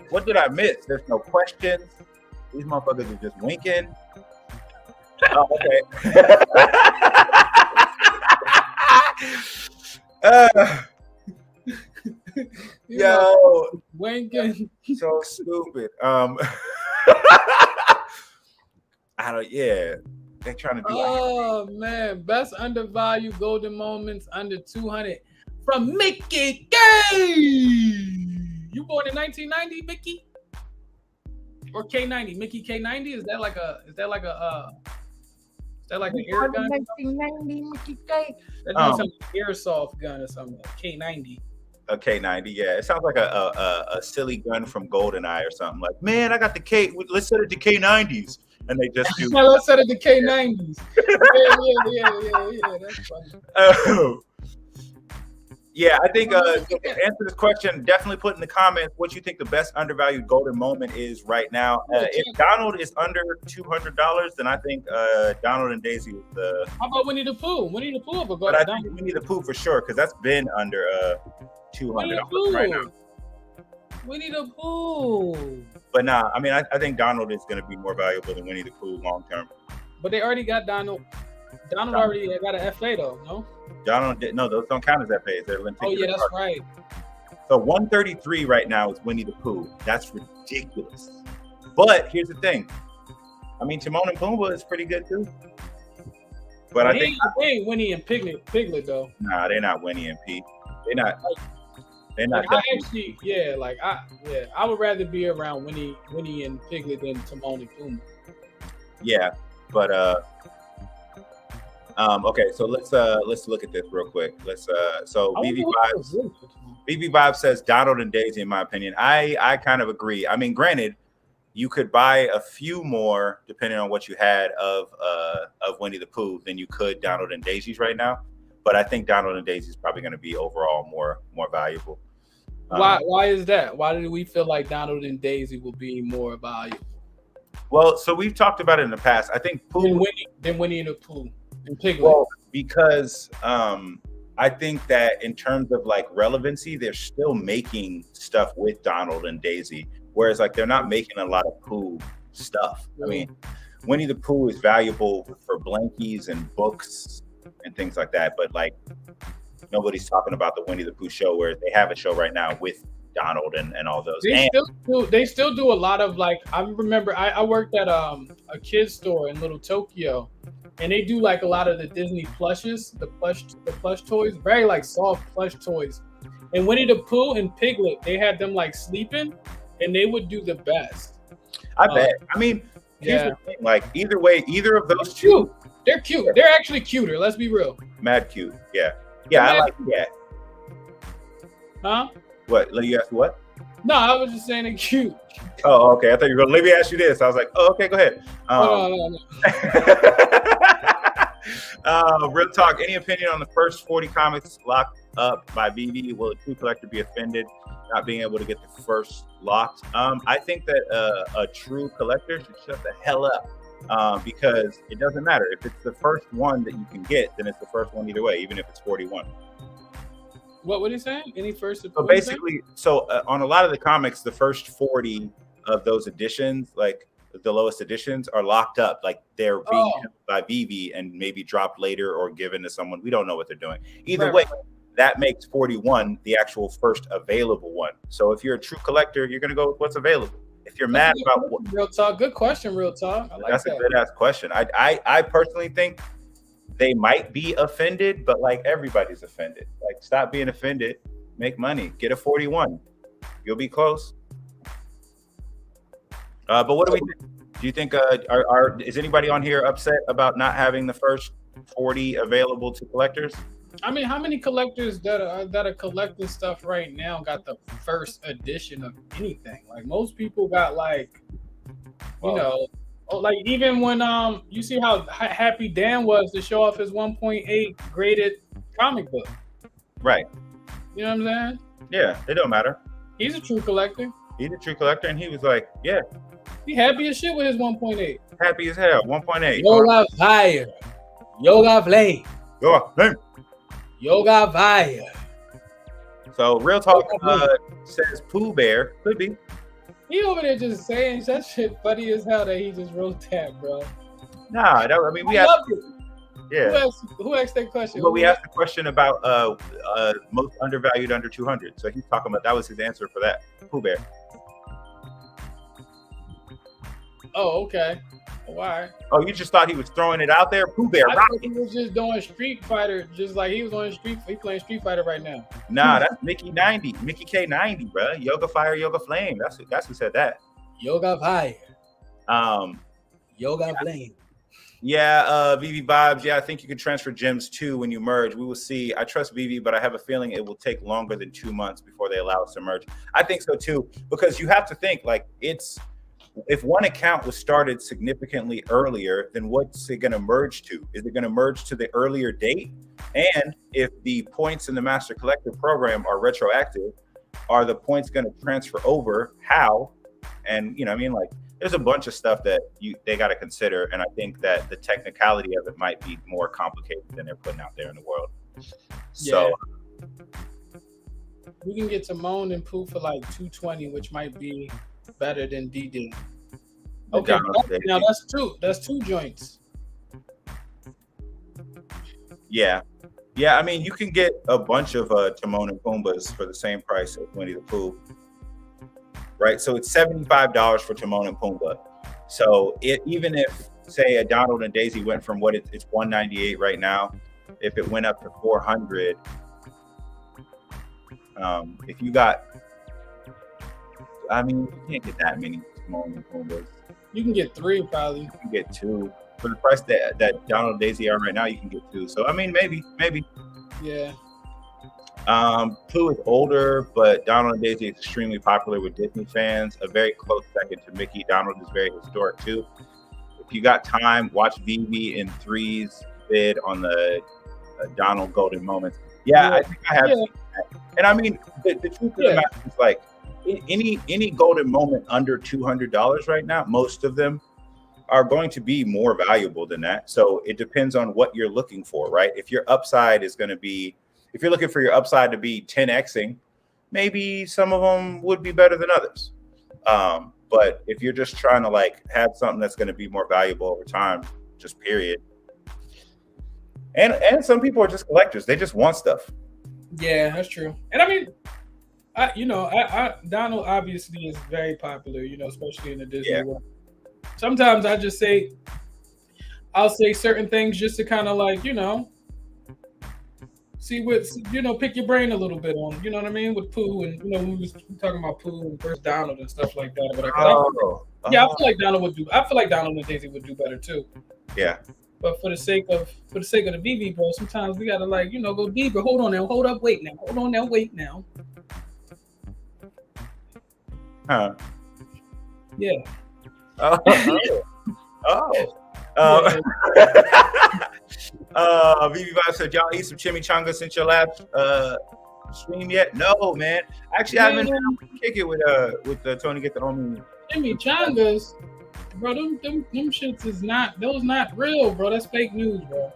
what did I miss? There's no questions. These motherfuckers are just winking. Oh, okay. Yo, winking. So stupid. Yeah. They're trying to do Oh, man. Best undervalued golden moments under 200 from Mickey K. You born in 1990, Mickey? Or K90? Mickey K90? Is that like an air gun? 1990 Mickey K. That's some airsoft gun or something. K90. A K90, yeah. It sounds like a silly gun from GoldenEye or something. Like, man, I got the K. Let's set it to K90s, and they just do. Let's set it to K90s. Yeah. That's funny. Yeah, I think to answer this question, definitely put in the comments what you think the best undervalued golden moment is right now. If Donald is under $200, then I think Donald and Daisy is the. How about Winnie the Pooh? Winnie the Pooh will go But I think Winnie the Pooh for sure, because that's been under $200 right now. Winnie the Pooh. But nah, I mean, I think Donald is going to be more valuable than Winnie the Pooh long term. But they already got Donald. Donald already got an FA though, no? Donald did no; those don't count as FAs. They're oh yeah, that's right. So 133 right now is Winnie the Pooh. That's ridiculous. But here's the thing. I mean, Timon and Pumbaa is pretty good too. But I think they ain't Winnie and Piglet though. Nah, they're not Winnie and Pete. They're not. They're not. Like, I would rather be around Winnie and Piglet than Timon and Pumbaa. Yeah, but okay, so let's look at this real quick. So BB Vibes says Donald and Daisy, in my opinion. I kind of agree. I mean, granted, you could buy a few more depending on what you had of Winnie the Pooh than you could Donald and Daisy's right now. But I think Donald and Daisy is probably going to be overall more valuable. Why is that? Why do we feel like Donald and Daisy will be more valuable? Well, so we've talked about it in the past. I think Pooh than Winnie and the Pooh. Well, because I think that in terms of like relevancy, they're still making stuff with Donald and Daisy, whereas like they're not making a lot of Pooh stuff. I mean, Winnie the Pooh is valuable for blankies and books and things like that, but like nobody's talking about the Winnie the Pooh show, where they have a show right now with Donald and all those. They still do a lot of like. I remember I worked at a kids store in Little Tokyo. And they do like a lot of the Disney plushes, the plush toys, very like soft plush toys. And Winnie the Pooh and Piglet, they had them like sleeping, and they would do the best. I bet. I mean, here's the thing, like either way, either of those two, they're cute. They're actually cuter. Let's be real. Mad cute. Yeah. I like that. Huh? What? You asked what? No, I was just saying they're cute. Oh, okay. I thought you were going to let me ask you this. I was like, oh, okay, go ahead. No. Real talk. Any opinion on the first 40 comics locked up by Veve? Will a true collector be offended not being able to get the first locked? I think that a true collector should shut the hell up because it doesn't matter. If it's the first one that you can get, then it's the first one either way, even if it's 41. What are you saying? Any first? So basically, on a lot of the comics, the first 40 of those editions, like the lowest editions, are locked up. Like they're being held by Veve and maybe dropped later or given to someone. We don't know what they're doing. Either way, that makes 41 the actual first available one. So if you're a true collector, you're gonna go with what's available. If you're mad about what, real talk, good question, real talk. I like that's that. a good ass question. I personally think they might be offended, but like everybody's offended. Like, stop being offended, make money, get a 41. You'll be close. But what do we think? Do you think is anybody on here upset about not having the first 40 available to collectors? I mean, how many collectors that are collecting stuff right now got the first edition of anything? Like, most people got like, like even when you see how happy Dan was to show off his 1.8 graded comic book. Right. You know what I'm saying? Yeah, it don't matter. He's a true collector. He's a true collector, and he was like, yeah. He happy as shit with his 1.8. Happy as hell, 1.8. Yoga fire. Yoga flame. Yoga. Yoga fire. So Real Talk says Pooh Bear. Could be. He over there just saying that shit funny as hell that he just wrote that, bro. Nah, I mean, we I have. love it. Yeah. Who asked that question? Well, we asked the question about most undervalued under 200. So he's talking about, that was his answer for that. Pooh Bear. Oh, okay. Why? Oh, you just thought he was throwing it out there? Pooh Bear. I thought he was just doing Street Fighter, just like he was on Street. He playing Street Fighter right now. Nah, that's Mickey 90, Mickey K90, bro. Yoga Fire, Yoga Flame. That's who said that. Yoga Fire. Yoga Flame. Yeah, Veve Vibes. Yeah, I think you can transfer gems too when you merge. We will see. I trust Veve, but I have a feeling it will take longer than 2 months before they allow us to merge. I think so too, because you have to think like if one account was started significantly earlier, then what's it going to merge to? Is it going to merge to the earlier date? And if the points in the Master Collector program are retroactive, are the points going to transfer over? How? And, I mean, like, there's a bunch of stuff that they got to consider. And I think that the technicality of it might be more complicated than they're putting out there in the world. So we can get Timon and Pooh for like 220, which might be better than DD. Okay, now that's two joints. Yeah. I mean, you can get a bunch of Timon and Pumbas for the same price as Winnie the Pooh, right? So it's $75 for Timon and Pumbaa. So even if, say, a Donald and Daisy went from it's $198 right now, if it went up to $400, if you got, I mean, you can't get that many Timon and Pumbas. You can get 3 probably. You can get 2 for the price that Donald and Daisy are right now. You can get 2. So I mean, maybe. Yeah. Pooh is older, but Donald and Daisy is extremely popular with Disney fans. A very close second to Mickey. Donald is very historic too. If you got time, watch Veve in 3's vid on the Donald Golden Moments. Yeah, I think I have seen that. And I mean, the truth of the matter is, like, any golden moment under $200 right now, most of them are going to be more valuable than that. So it depends on what you're looking for, right? If your upside is going to be, if you're looking for your upside to be 10xing, maybe some of them would be better than others. But if you're just trying to like have something that's going to be more valuable over time, just period. And some people are just collectors. They just want stuff. Yeah, that's true. And I mean, Donald obviously is very popular, especially in the Disney world. Sometimes I'll say certain things just to kind of like, see what, pick your brain a little bit on, you know what I mean? With Pooh and, we was talking about Pooh and first Donald and stuff like that. But I feel like Donald and Daisy would do better too. Yeah. But for the sake of the Veve, bro, sometimes we gotta go deeper. Hold on now, hold up, wait now. Huh. Yeah. Veve Vibe said, y'all eat some chimichanga since your last stream yet? No, man. Actually, I've been kick it with Tony Get the Homie. Chimichangas, bro. Them shits is not real, bro. That's fake news, bro.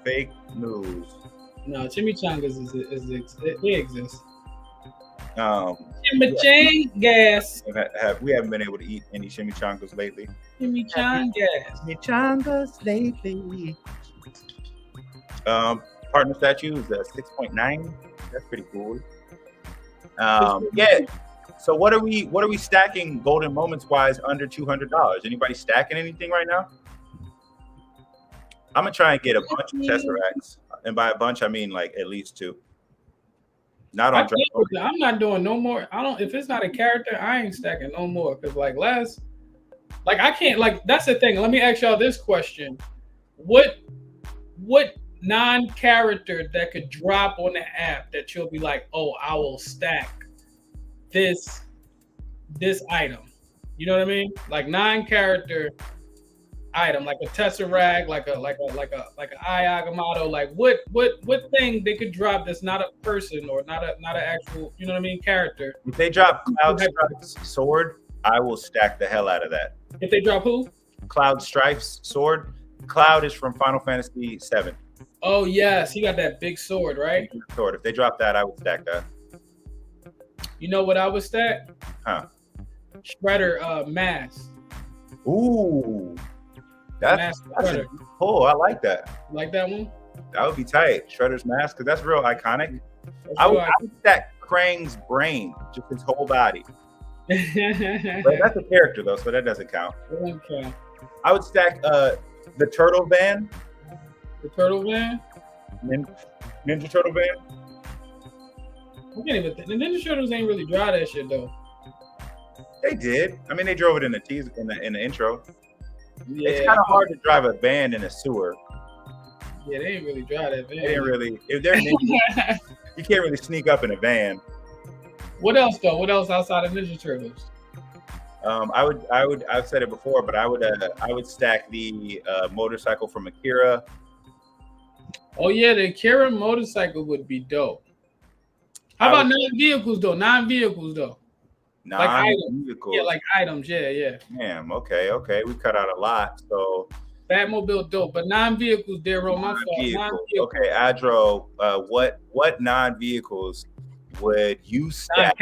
Fake news. No, chimichangas they exist. Chimichangas. We haven't been able to eat any chimichangas lately. Chimichangas lately. Partner statue is 6.9. That's pretty cool. Yeah. So what are we stacking golden moments wise under $200? Anybody stacking anything right now? I'm gonna try and get a bunch of Tesseracts, and by a bunch I mean like at least 2. Not on. I'm not doing no more. I don't. If it's not a character, I ain't stacking no more. Cause like I can't. Like that's the thing. Let me ask y'all this question: What non-character that could drop on the app that you'll be like, oh, I will stack this item? You know what I mean? Like non-character item, like a Tesseract, like a Eye Agamotto. Like what thing they could drop that's not a person or not an actual, you know what I mean, character. If they drop Cloud Strife's sword, I will stack the hell out of that. If they drop who? Cloud Strife's sword. Cloud is from Final Fantasy VII. Oh yes, he got that big sword, right? Sword. If they drop that, I would stack that. You know what I would stack? Huh? Shredder mask. Ooh. That's cool. I like that. Like that one? That would be tight. Shredder's mask, because that's real iconic. I would stack Krang's brain, just his whole body. But that's a character though, so that doesn't count. Okay. I would stack the turtle van. The turtle van? Ninja Turtle van. I can't even think. The Ninja Turtles ain't really dry that shit though. They did. I mean, they drove it in the teaser, in the intro. Yeah, it's kind of hard to drive a van in a sewer. Yeah, they ain't really drive that van. They didn't really. If they're ninja, you can't really sneak up in a van. What else though? What else outside of Ninja Turtles? I've said it before, but I would stack the motorcycle from Akira. Oh yeah, the Akira motorcycle would be dope. How about non-vehicles though? Like items. Yeah, like items. Yeah. Damn. Okay. We cut out a lot. So Batmobile dope, but non-vehicles, Daryl, my fault. Non-vehicles. Okay, Adro, what non-vehicles would you stack?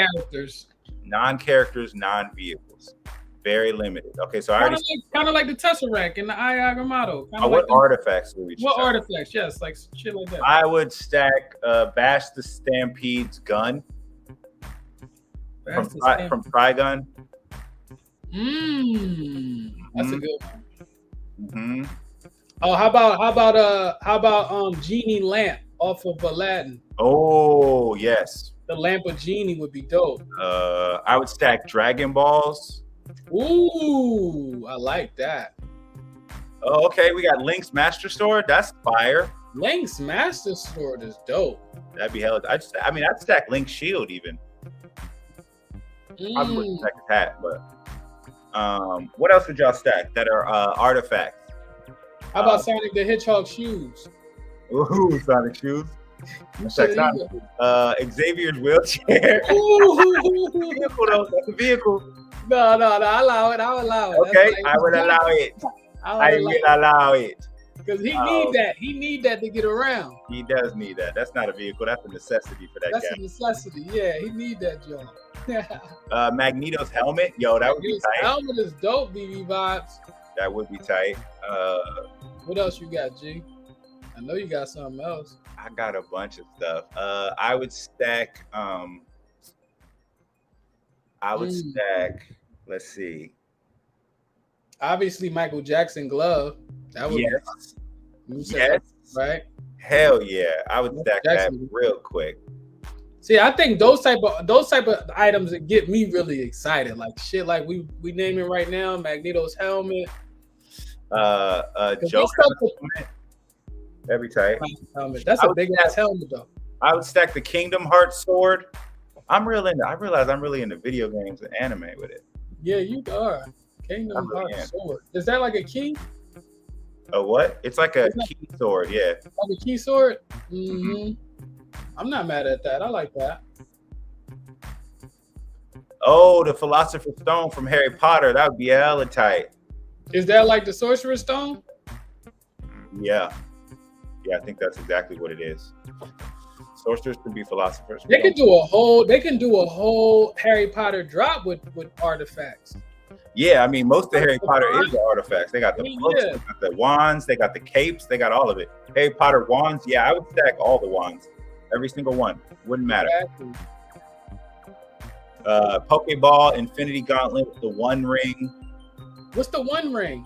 Non-characters, non-vehicles. Very limited. Okay, so I already kind of like the Tesseract and the Eye Agamotto. What artifacts would we? What artifacts? Yes, like shit like that. I would stack Bash the Stampede's gun. From Trigun. That's a good one. Mm-hmm. Oh, how about Genie Lamp off of Aladdin? Oh yes. The lamp of Genie would be dope. I would stack Dragon Balls. Ooh, I like that. Oh, okay. We got Link's Master Sword. That's fire. Link's Master Sword is dope. That'd be hell. I'd stack Link's Shield even. I wouldn't stack his hat, but what else would y'all stack that are artifacts? How about Sonic the Hedgehog shoes? Ooh, Sonic shoes. Xavier's wheelchair. Vehicle though. That's a vehicle. No, I'll allow it. Okay, I will allow it. I will allow it. Because he need that. He need that to get around. He does need that. That's not a vehicle. That's a necessity for that guy. That's a necessity. Yeah, he need that job. Magneto's helmet. Yo, that would be tight. Helmet is dope, BB vibes. That would be tight. What else you got, G? I know you got something else. I got a bunch of stuff. I would stack. Stack. Let's see. Obviously, Michael Jackson glove. That would yes. Right. Hell yeah, I would stack that real quick. See, I think those type of items that get me really excited, like shit, like we naming right now, Magneto's helmet. Joker. Every type. That's a big ass helmet though. I would stack the Kingdom Hearts sword. I realize I'm really into video games and anime with it. Yeah, you are. Kingdom Hearts sword. Is that like a key? A what? It's like a key sword, yeah. Like a key sword? Mm-hmm. I'm not mad at that. I like that. Oh, the Philosopher's Stone from Harry Potter. That would be hella tight. Is that like the Sorcerer's Stone? Yeah. Yeah, I think that's exactly what it is. Sorcerers could be philosophers. They can do a whole Harry Potter drop with artifacts. Yeah, I mean, most of Harry Potter is the artifacts. They got the books, Yeah. they got the wands, they got the capes, they got all of it. Harry Potter wands, yeah, I would stack all the wands. Every single one. Wouldn't matter. Exactly. Pokeball, Infinity Gauntlet, the One Ring. What's the One Ring?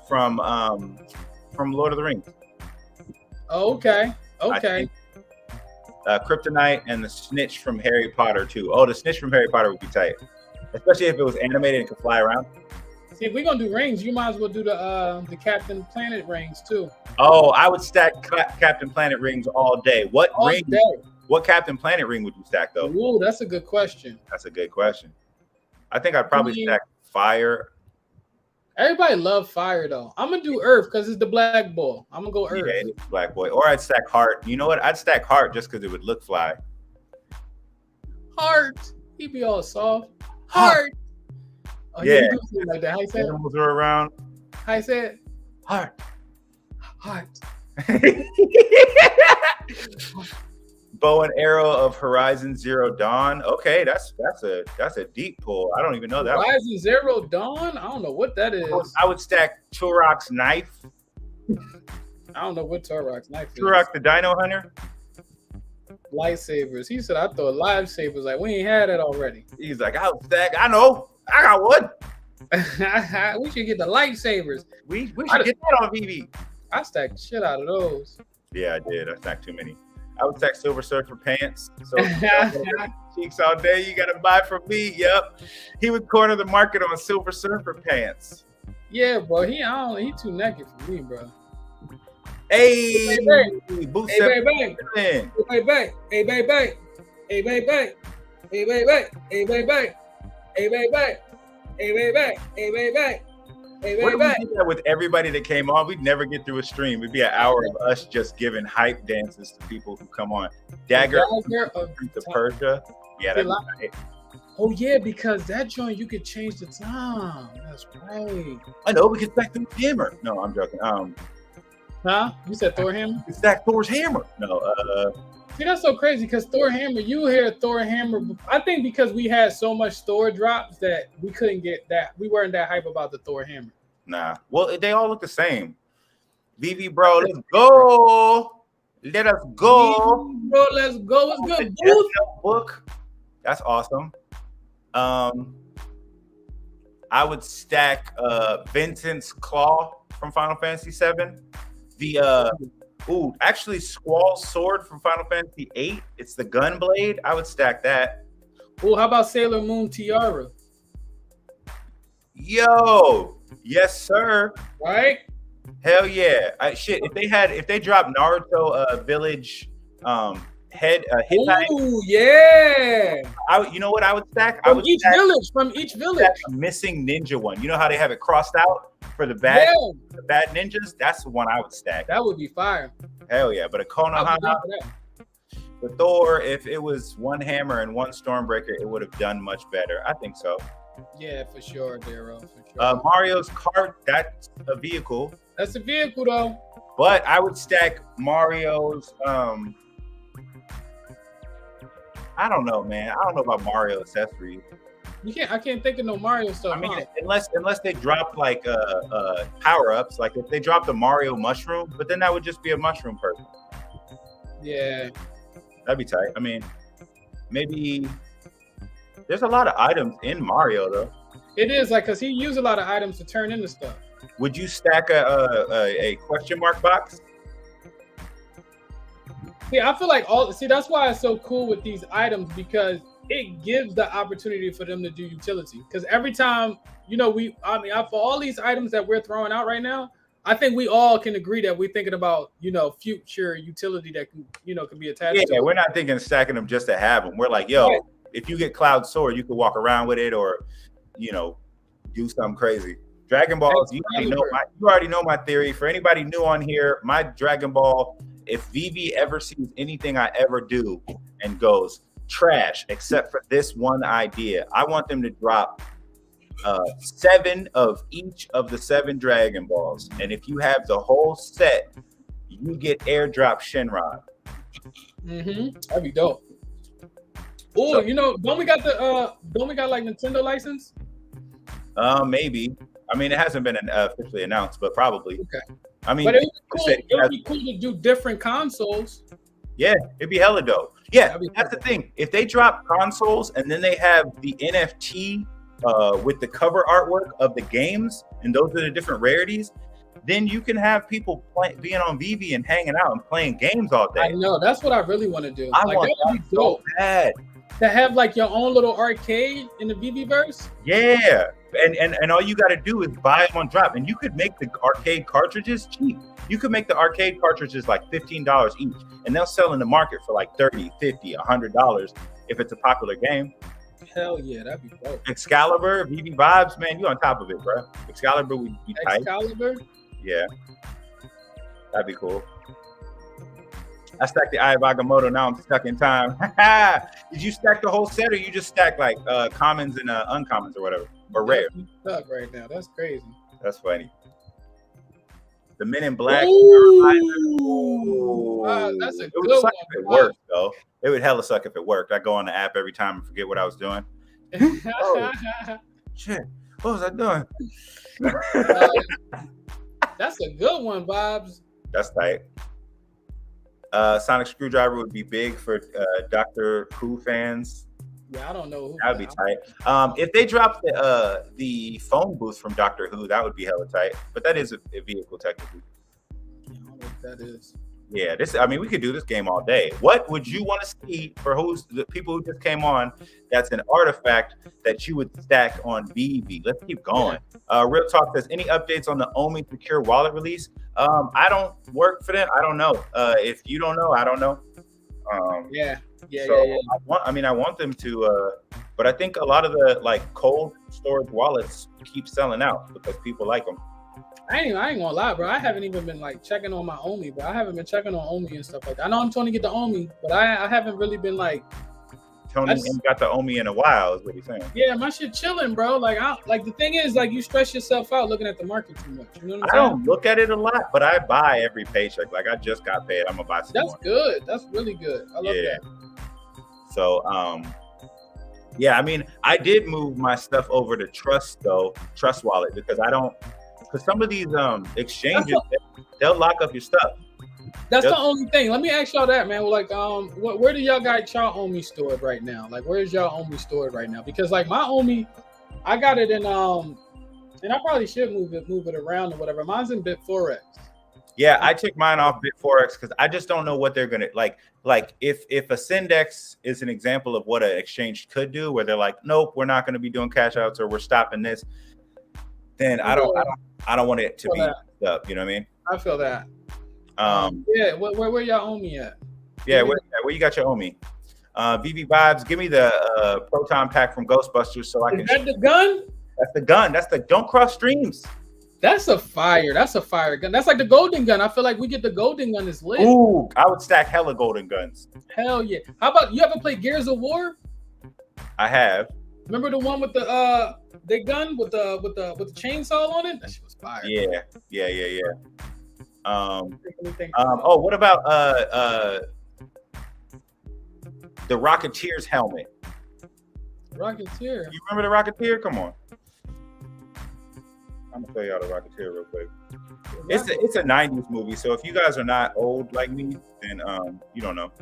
From Lord of the Rings. Oh, okay. Okay. Kryptonite and the Snitch from Harry Potter too. Oh, the Snitch from Harry Potter would be tight. Especially if it was animated and could fly around. See, if we're gonna do rings, you might as well do the Captain Planet rings too. Oh, I would stack Captain Planet rings all day. What Captain Planet ring would you stack though? Ooh, that's a good question. That's a good question. I think I'd probably stack fire. Everybody love fire though. I'm gonna do earth because it's the black ball. I'm gonna go earth. Yeah, it's black boy. Or I'd stack heart. You know what? I'd stack heart just because it would look fly. Heart. He'd be all soft. Heart. Oh, yeah. You do something like that. How you say it? Animals are around. How you say it? Heart. Heart. Bow and arrow of Horizon Zero Dawn. Okay, that's a deep pull. I don't even know that. Horizon Zero Dawn? I don't know what that is. I would stack Turok's knife. I don't know what Turok's knife is. Turok the Dino Hunter. Lightsabers. He said I thought lightsabers. Like we ain't had it already. He's like, I would stack. I know. I got one. We should get the lightsabers. We should get that on Veve. I stacked the shit out of those. Yeah, I did. I stacked too many. I would stack Silver Surfer pants. So cheeks all day. You gotta buy from me. Yep. He would corner the market on Silver Surfer pants. Yeah, bro. He too naked for me, bro. Hey, Boost hey, baby. Hey, baby. Hey, baby. Hey, baby. Hey, baby. Hey, baby. Hey, baby. Hey, baby. Hey, baby. Hey, what if we did that with everybody that came on? We'd never get through a stream. It'd be an hour of us just giving hype dances to people who come on. Dagger of Prince of Persia. Yeah, that's right. Oh yeah, because that joint you could change the time. That's right. I know we could stack Thor's hammer. No, I'm joking. Huh? You said Thor hammer? We could stack Thor's hammer. No. See, that's so crazy because Thor hammer. You hear Thor hammer. I think because we had so much Thor drops that we couldn't get that. We weren't that hype about the Thor hammer. Nah. Well, they all look the same. Veve, bro, let's go. Let us go. Veve, bro, let's go. What's good, book? That's awesome. I would stack Vincent's Claw from Final Fantasy VII. Actually Squall's sword from Final Fantasy VIII. It's the gun blade. I would stack that. Oh, how about Sailor Moon Tiara? Yo, yes, sir. Right? Hell yeah. If they dropped Naruto Village hit. Oh yeah. You know what I would stack? From each village. A missing ninja one. You know how they have it crossed out for the bad ninjas? That's the one I would stack. That would be fire. Hell yeah. But a Konohana, the Thor, if it was one hammer and one Stormbreaker, it would have done much better. I think so. Yeah, for sure, Darryl. For sure. Mario's cart, that's a vehicle. That's a vehicle though. But I would stack Mario's I don't know, man. I don't know about Mario accessories. I can't think of no Mario stuff. I mean, unless they drop like power ups, like if they dropped a Mario mushroom, but then that would just be a mushroom person. Yeah, that'd be tight. I mean, maybe there's a lot of items in Mario though. It is like because he used a lot of items to turn into stuff. Would you stack a question mark box? See, I feel like that's why it's so cool with these items because it gives the opportunity for them to do utility. Because every time, for all these items that we're throwing out right now, I think we all can agree that we're thinking about, future utility that can be attached to it. Yeah, we're not thinking of stacking them just to have them. We're like, if you get Cloud Sword, you could walk around with it or, do something crazy. Dragon Balls, you already know my theory. For anybody new on here, my Dragon Ball, if Veve ever sees anything I ever do and goes trash, except for this one idea, I want them to drop 7 of each of the 7 Dragon Balls. And if you have the whole set, you get airdrop Shenron. That'd be dope. Oh, don't we got like Nintendo license? Maybe. I mean, it hasn't been officially announced, but probably. Okay. I mean, but it would be cool to do different consoles. Yeah, it'd be hella dope. Yeah, that's the thing. If they drop consoles and then they have the NFT with the cover artwork of the games, and those are the different rarities, then you can have people being on Veve and hanging out and playing games all day. I know. That's what I really want to do. I want that so bad. To have like your own little arcade in the Veveverse. Yeah, and all you got to do is buy them on drop, and you could make the arcade cartridges cheap. You could make the arcade cartridges like $15 each, and they'll sell in the market for like $30, $50, $100 if it's a popular game. Hell yeah, that'd be dope. Excalibur, Veve Vibes, man, you on top of it, bro. Excalibur would be tight. Excalibur? Yeah, that'd be cool. I stacked the Eye of Agamotto. Now I'm stuck in time. Did you stack the whole set, or you just stack like commons and uncommons or whatever, or rare? Stuck right now. That's crazy. That's funny. The Men in Black. Ooh. That's a good one. If it worked, though. It would hella suck if it worked. I go on the app every time and forget what I was doing. Oh, shit. What was I doing? That's a good one, Bobs. That's tight. Sonic Screwdriver would be big for Doctor Who fans. Yeah, I don't know. That would be tight. If they dropped the phone booth from Doctor Who, that would be hella tight. But that is a vehicle technically. I don't know what that is. Yeah, we could do this game all day. What would you want to see for the people who just came on? That's an artifact that you would stack on Veve. Let's keep going. Real Talk says, any updates on the Omi Secure Wallet release? I don't work for them. I don't know. If you don't know, I don't know. Yeah. I want them to, but I think a lot of the like cold storage wallets keep selling out because people like them. I ain't gonna lie, bro. I haven't even been like checking on my Omi, bro. I haven't been checking on Omi and stuff like that. I know I'm trying to get the Omi, but I haven't really been like. Tony ain't got the Omi in a while, is what he's saying. Yeah, my shit chilling, bro. Like the thing is, like, you stress yourself out looking at the market too much. You know what I'm saying? I don't look at it a lot, but I buy every paycheck. Like I just got paid. I'm gonna buy some more. That's good. That's really good. I love that. So I mean, I did move my stuff over to Trust Wallet, because some of these exchanges, they'll lock up your stuff. That's the only thing. Let me ask y'all that, man. Well, like, where do y'all got y'all Omi stored right now? Like, where's y'all Omi stored right now? Because like my Omi, I got it in and I probably should move it around or whatever. Mine's in Bit4X. Yeah, I took mine off Bit4X because I just don't know what they're gonna like. Like if a Syndex is an example of what an exchange could do, where they're like, nope, we're not gonna be doing cash outs, or we're stopping this, then I don't want it to be up. You know what I mean? I feel that. Where y'all Omi at? Yeah, where you got your Omi? Veve Vibes, give me the proton pack from Ghostbusters so I can. Is that the gun? That's the gun. That's the Don't Cross Streams. That's a fire gun. That's like the golden gun. I feel like we get the golden gun is lit. Ooh, I would stack hella golden guns. Hell yeah. How about, you ever play Gears of War? I have. Remember the one with the gun with the chainsaw on it? That shit was fire. Yeah. What about the Rocketeer's helmet? Rocketeer. You remember the Rocketeer? Come on. I'm gonna tell y'all the Rocketeer real quick. It's a 90s movie, so if you guys are not old like me, then you don't know.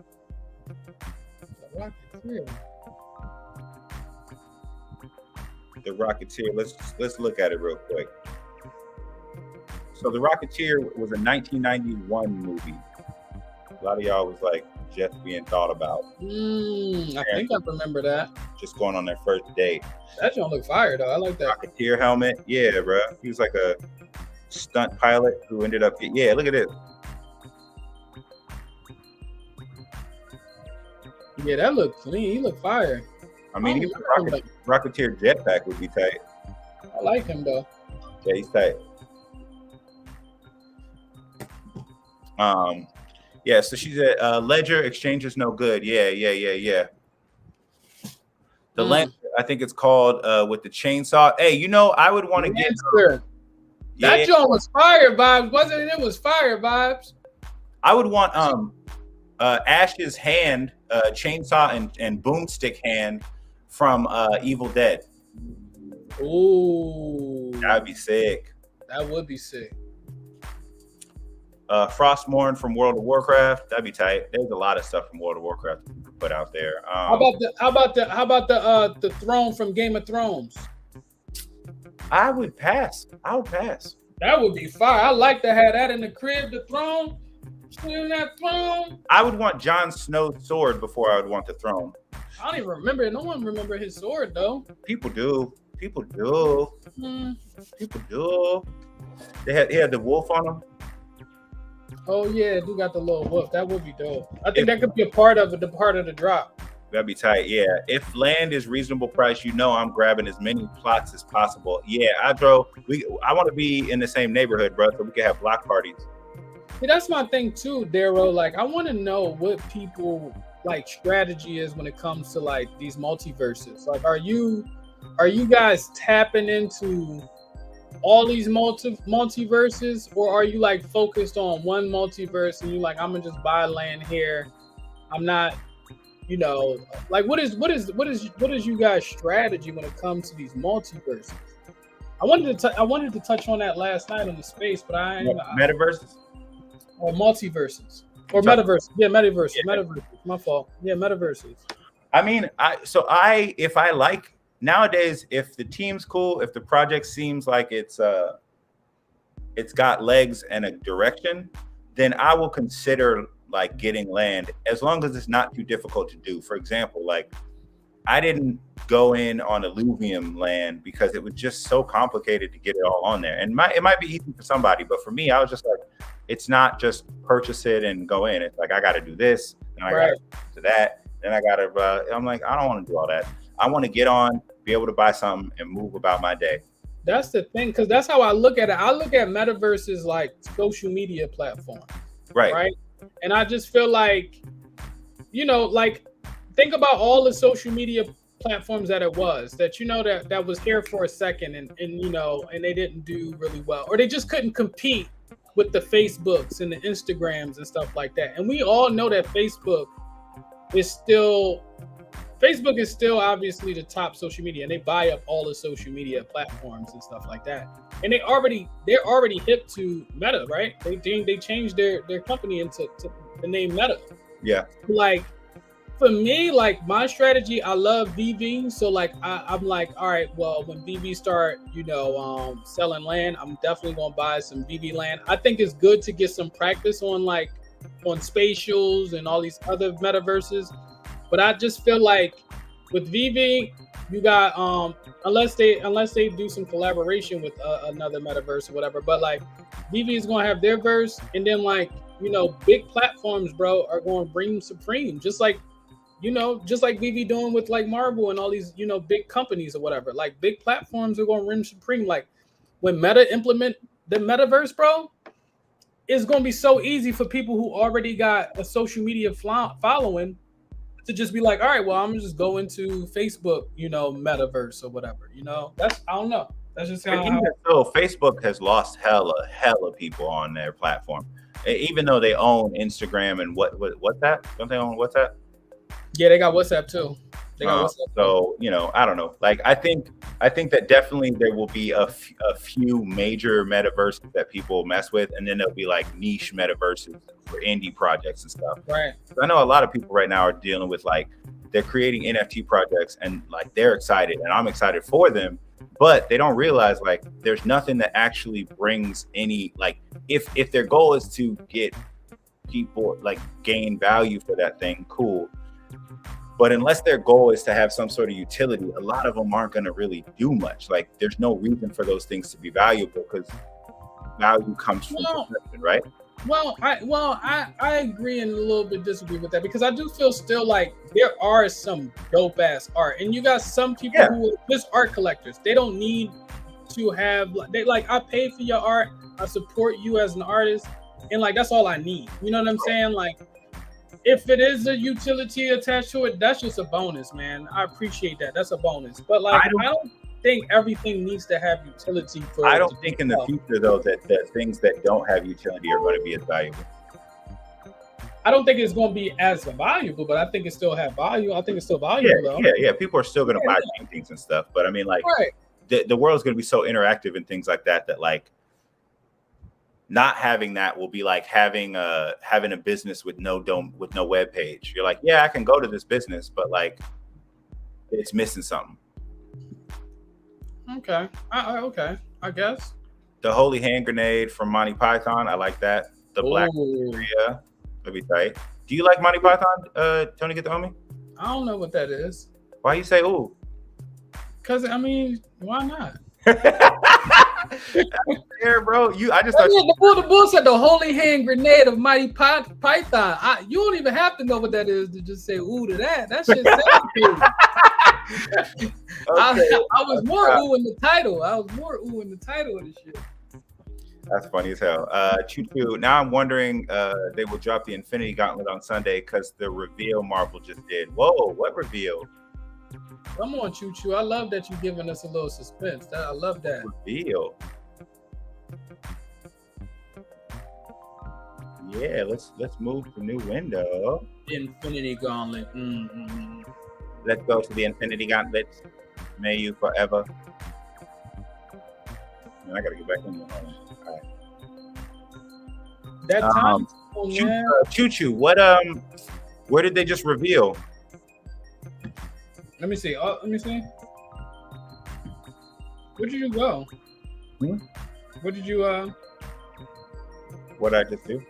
The Rocketeer. Let's look at it real quick. So the Rocketeer was a 1991 movie. A lot of y'all was like just being thought about. I think I remember that. Just going on their first date. That don't look fire though. I like that. Rocketeer helmet. Yeah, bro. He was like a stunt pilot who ended up. Yeah, look at this. Yeah, that looked clean. He looked fire. I mean, he was Rocketeer jetpack would be tight. I like him though. Yeah, he's tight. Yeah, so she's at Ledger. Exchange is no good. Yeah. The Lancer, I think it's called with the chainsaw. Hey, you know, I would want to get that joint was fire vibes, wasn't it? It was fire vibes. I would want Ash's hand, chainsaw and boomstick hand from Evil Dead. Ooh, That'd be sick. that would be sick. Frostmourne from World of Warcraft. That'd be tight. There's a lot of stuff from World of Warcraft to put out there. How about the throne from Game of Thrones? I would pass. That would be fire. I like to have that in the crib. The throne, in that throne. I would want Jon Snow's sword before I would want the throne. I don't even remember. No one remember his sword though. People do. He had the wolf on him. Oh yeah, do got the little wolf. That would be dope. I think that could be a part of the drop. That'd be tight. Yeah. If land is reasonable price, I'm grabbing as many plots as possible. Yeah, I want to be in the same neighborhood, bro, so we can have block parties. See, that's my thing too, Darrow. Like, I want to know what people like strategy is when it comes to like these multiverses. Like, are you guys tapping into all these multiverses, or are you like focused on one multiverse and you like, I'm gonna just buy land here? I'm not, like what is you guys' strategy when it comes to these multiverses? I wanted to touch on that last night on the space, but metaverses or multiverses or metaverses. Yeah, metaverses. Yeah. Metaverses. My fault. Yeah, metaverses. I mean, if I like nowadays, if the team's cool, if the project seems like it's got legs and a direction, then I will consider like getting land as long as it's not too difficult to do. For example, like I didn't go in on Illuvium land because it was just so complicated to get it all on there. And it might be easy for somebody, but for me, I was just like, it's not just purchase it and go in. It's like, I got to do this, and I got to do that, then I got to, I'm like, I don't want to do all that. I want to get on, be able to buy something and move about my day. That's the thing, because that's how I look at it. I look at metaverses like social media platforms. Right. And I just feel like, like think about all the social media platforms that it was that was here for a second and and they didn't do really well, or they just couldn't compete with the Facebooks and the Instagrams and stuff like that. And we all know that Facebook is still obviously the top social media, and they buy up all the social media platforms and stuff like that. And they're already hip to Meta, right? They changed their company into the name Meta. Yeah. Like for me, like my strategy, I love Veve. So like I'm like, all right, well, when Veve start, selling land, I'm definitely gonna buy some Veve land. I think it's good to get some practice on spatials and all these other metaverses. But I just feel like with Veve, you got unless they do some collaboration with another metaverse or whatever. But like Veve is gonna have their verse, and then big platforms, bro, are going to reign supreme, just like Veve doing with like Marvel and all these big companies or whatever. Like big platforms are going to reign supreme. Like when Meta implement the metaverse, bro, it's going to be so easy for people who already got a social media following to just be like, all right, well, I'm just go into Facebook, metaverse or whatever. That's, I don't know. That's just how. So Facebook has lost hella people on their platform, even though they own Instagram and WhatsApp. Don't they own WhatsApp? Yeah, they got WhatsApp too. So I don't know. Like I think that definitely there will be a few major metaverses that people mess with, and then there'll be like niche metaverses for indie projects and stuff. Right. So I know a lot of people right now are dealing with like they're creating NFT projects and like they're excited, and I'm excited for them, but they don't realize like there's nothing that actually brings any like if their goal is to get people like gain value for that thing, cool. But unless their goal is to have some sort of utility, a lot of them aren't going to really do much. Like there's no reason for those things to be valuable because value comes from perception, right? Well, I agree and a little bit disagree with that, because I do feel still like there are some dope ass art, and you got some people who are just art collectors. They don't need to have I pay for your art, I support you as an artist, and like that's all I need. You know what I'm saying? Like if it is a utility attached to it, that's just a bonus, man. I appreciate that. That's a bonus. But like I don't think everything needs to have utility for I don't think in the future though that things that don't have utility are going to be as valuable. I don't think it's going to be as valuable, but I think it still have value. I think it's still valuable though. Yeah. People are still going to buy paintings and stuff, but I mean like the world is going to be so interactive and things like that like not having that will be like having a business with no web page. You're like, yeah, I can go to this business, but like it's missing something. Okay. Okay. I guess. The holy hand grenade from Monty Python. I like that. The black area. That'd be tight. Do you like Monty Python, Tony Get the Homie? I don't know what that is. Why you say ooh? Because, I mean, why not? There, bro. I just thought the bull said the holy hand grenade of Mighty Python. You don't even have to know what that is to just say ooh to that. That shit sounds good. I was more ooh in the title. of the shit. That's funny as hell. Choo Choo. Now I'm wondering they will drop the Infinity Gauntlet on Sunday because the reveal Marvel just did. Whoa, what reveal? Come on, Choo Choo. I love that you're giving us a little suspense. I love that. Reveal. Yeah, let's move to new window. Infinity Gauntlet. Mm-hmm. Let's go to the Infinity Gauntlet. May you forever. Man, I gotta get back in there. All right. That time. Choo Choo. What where did they just reveal? Let me see. Let me see. Where did you go? What did you What did I just do?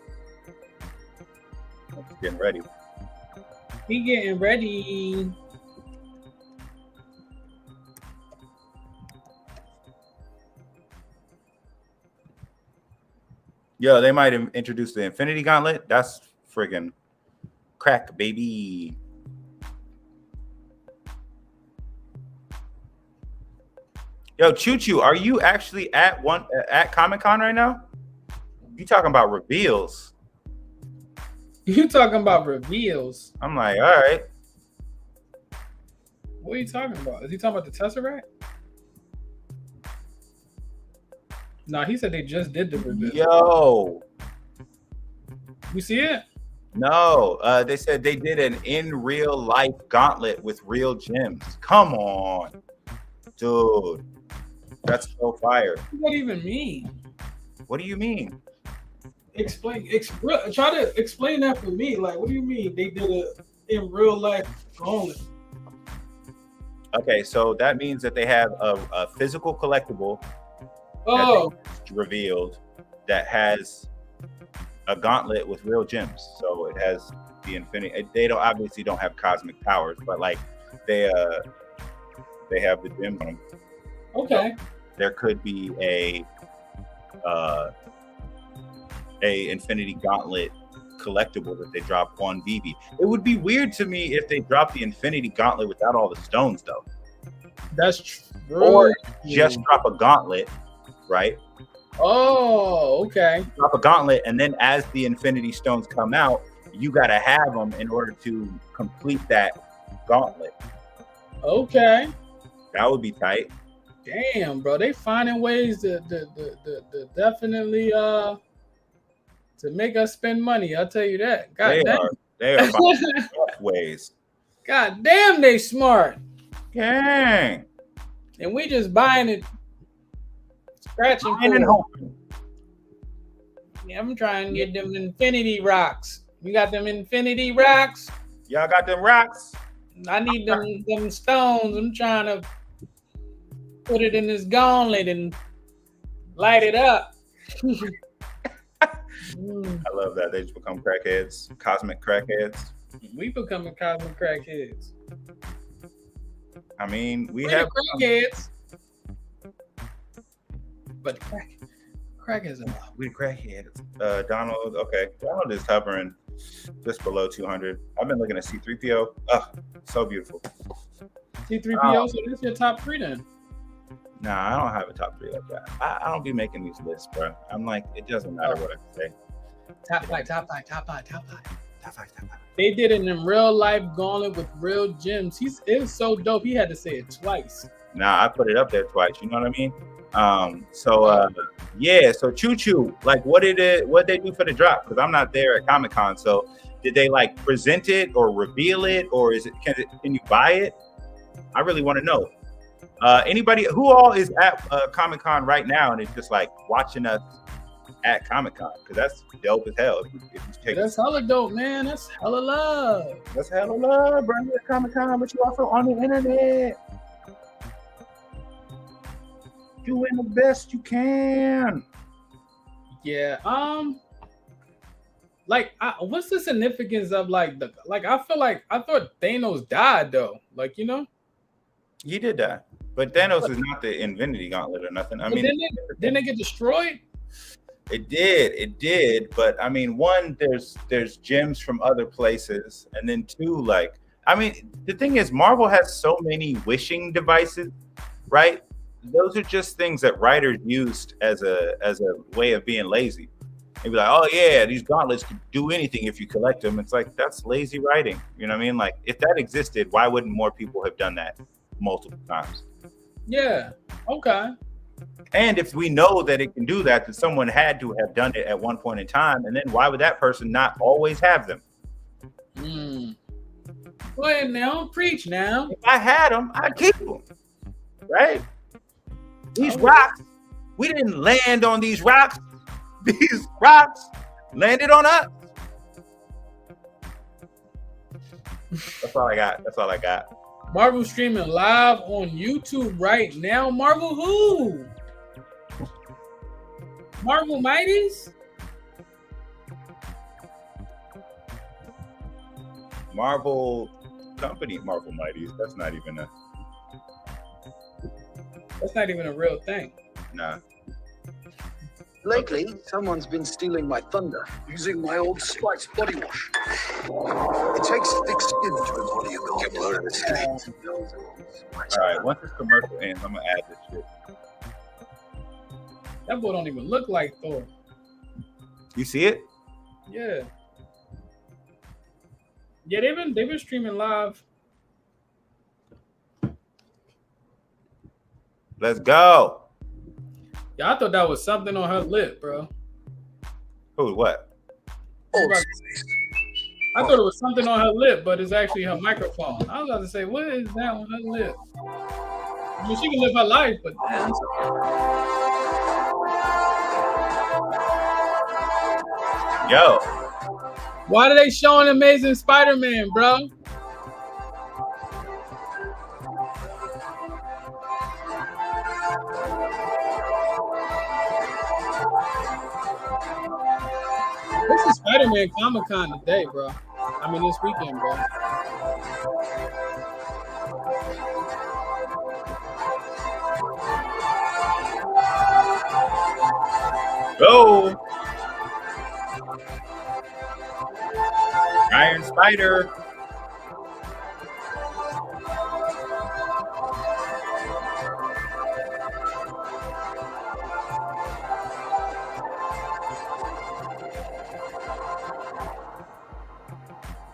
I'm just getting ready. He getting ready. Yo, they might have introduced the Infinity Gauntlet. That's friggin' crack, baby. Yo, Choo Choo, are you actually at Comic-Con right now? You talking about reveals? You talking about reveals? I'm like, all right. What are you talking about? Is he talking about the Tesseract? No, he said they just did the reveal. Yo. You see it? No, they said they did an in real life gauntlet with real gems. Come on, dude. That's so fire. What does that even mean? What do you mean? Try to explain that for me. Like, what do you mean they did a in real life gauntlet? Okay, so that means that they have a physical collectible revealed that has a gauntlet with real gems. So it has the infinity. They obviously don't have cosmic powers, but like they have the gems on them. Okay. There could be a Infinity Gauntlet collectible that they drop on Veve. It would be weird to me if they dropped the Infinity Gauntlet without all the stones, though. That's true. Or just drop a gauntlet, right? Oh, okay. Drop a gauntlet, and then as the Infinity Stones come out, you got to have them in order to complete that gauntlet. Okay. That would be tight. Damn, bro, they finding ways to definitely to make us spend money. I'll tell you that. God damn. They are finding ways. God damn, they smart. Gang. And we just buying it, scratching and hoping. Yeah, I'm trying to get them Infinity Rocks. You got them Infinity Rocks? Y'all got them rocks? I need them stones. I'm trying to put it in this gauntlet and light it up. I love that. They just become crackheads, cosmic crackheads. We becoming cosmic crackheads. I mean, we're crackheads. But crackheads are not. We're crackheads. Donald, okay. Donald is hovering just below 200. I've been looking at C3PO. Oh, so beautiful. C3PO, so that's your top 3 then? Nah, I don't have a top 3 like that. I don't be making these lists, bro. I'm like, it doesn't matter what I say. Top five. They did it in real life gauntlet with real gems. It was so dope. He had to say it twice. Nah, I put it up there twice. You know what I mean? So Choo Choo, like, what they do for the drop? Because I'm not there at Comic-Con. So did they like present it or reveal it, or can you buy it? I really want to know. Anybody who all is at Comic-Con right now and is just like watching us at Comic-Con, because that's dope as hell. That's hella dope, man. That's hella love. That's hella love, bro. You're at Comic-Con, but you also on the internet. Doing the best you can. Yeah. What's the significance of I thought Thanos died though. Like, you know? He did die. But Thanos is not the Infinity Gauntlet or nothing. I mean, didn't they get destroyed? It did. But I mean, one, there's gems from other places, and then two, like, I mean, the thing is, Marvel has so many wishing devices, right? Those are just things that writers used as a way of being lazy. They'd be like, oh yeah, these gauntlets can do anything if you collect them. It's like, that's lazy writing. You know what I mean? Like, if that existed, why wouldn't more people have done that multiple times? Yeah. Okay. And if we know that it can do that, then someone had to have done it at one point in time. And then why would that person not always have them? Go ahead now. Preach now. If I had them, I'd keep them. Right? These rocks, we didn't land on these rocks. These rocks landed on us. That's all I got. Marvel streaming live on YouTube right now. Marvel who? Marvel Mighties? Marvel company, Marvel Mighties. That's not even a real thing. Nah. Lately, someone's been stealing my thunder using my old Spice body wash. It takes thick skin to embody a golden skin. All right, once this commercial ends, I'm gonna add this shit. That boy don't even look like Thor. You see it? Yeah. Yeah, they've been streaming live. Let's go. Yeah, I thought that was something on her lip, bro. Who? What? I thought it was something on her lip, but it's actually her microphone. I was about to say, what is that on her lip? I mean, she can live her life, but damn. Yo. Why are they showing Amazing Spider-Man, bro? This is Spider-Man Comic-Con today, bro. I mean, this weekend, bro. Go. Iron Spider.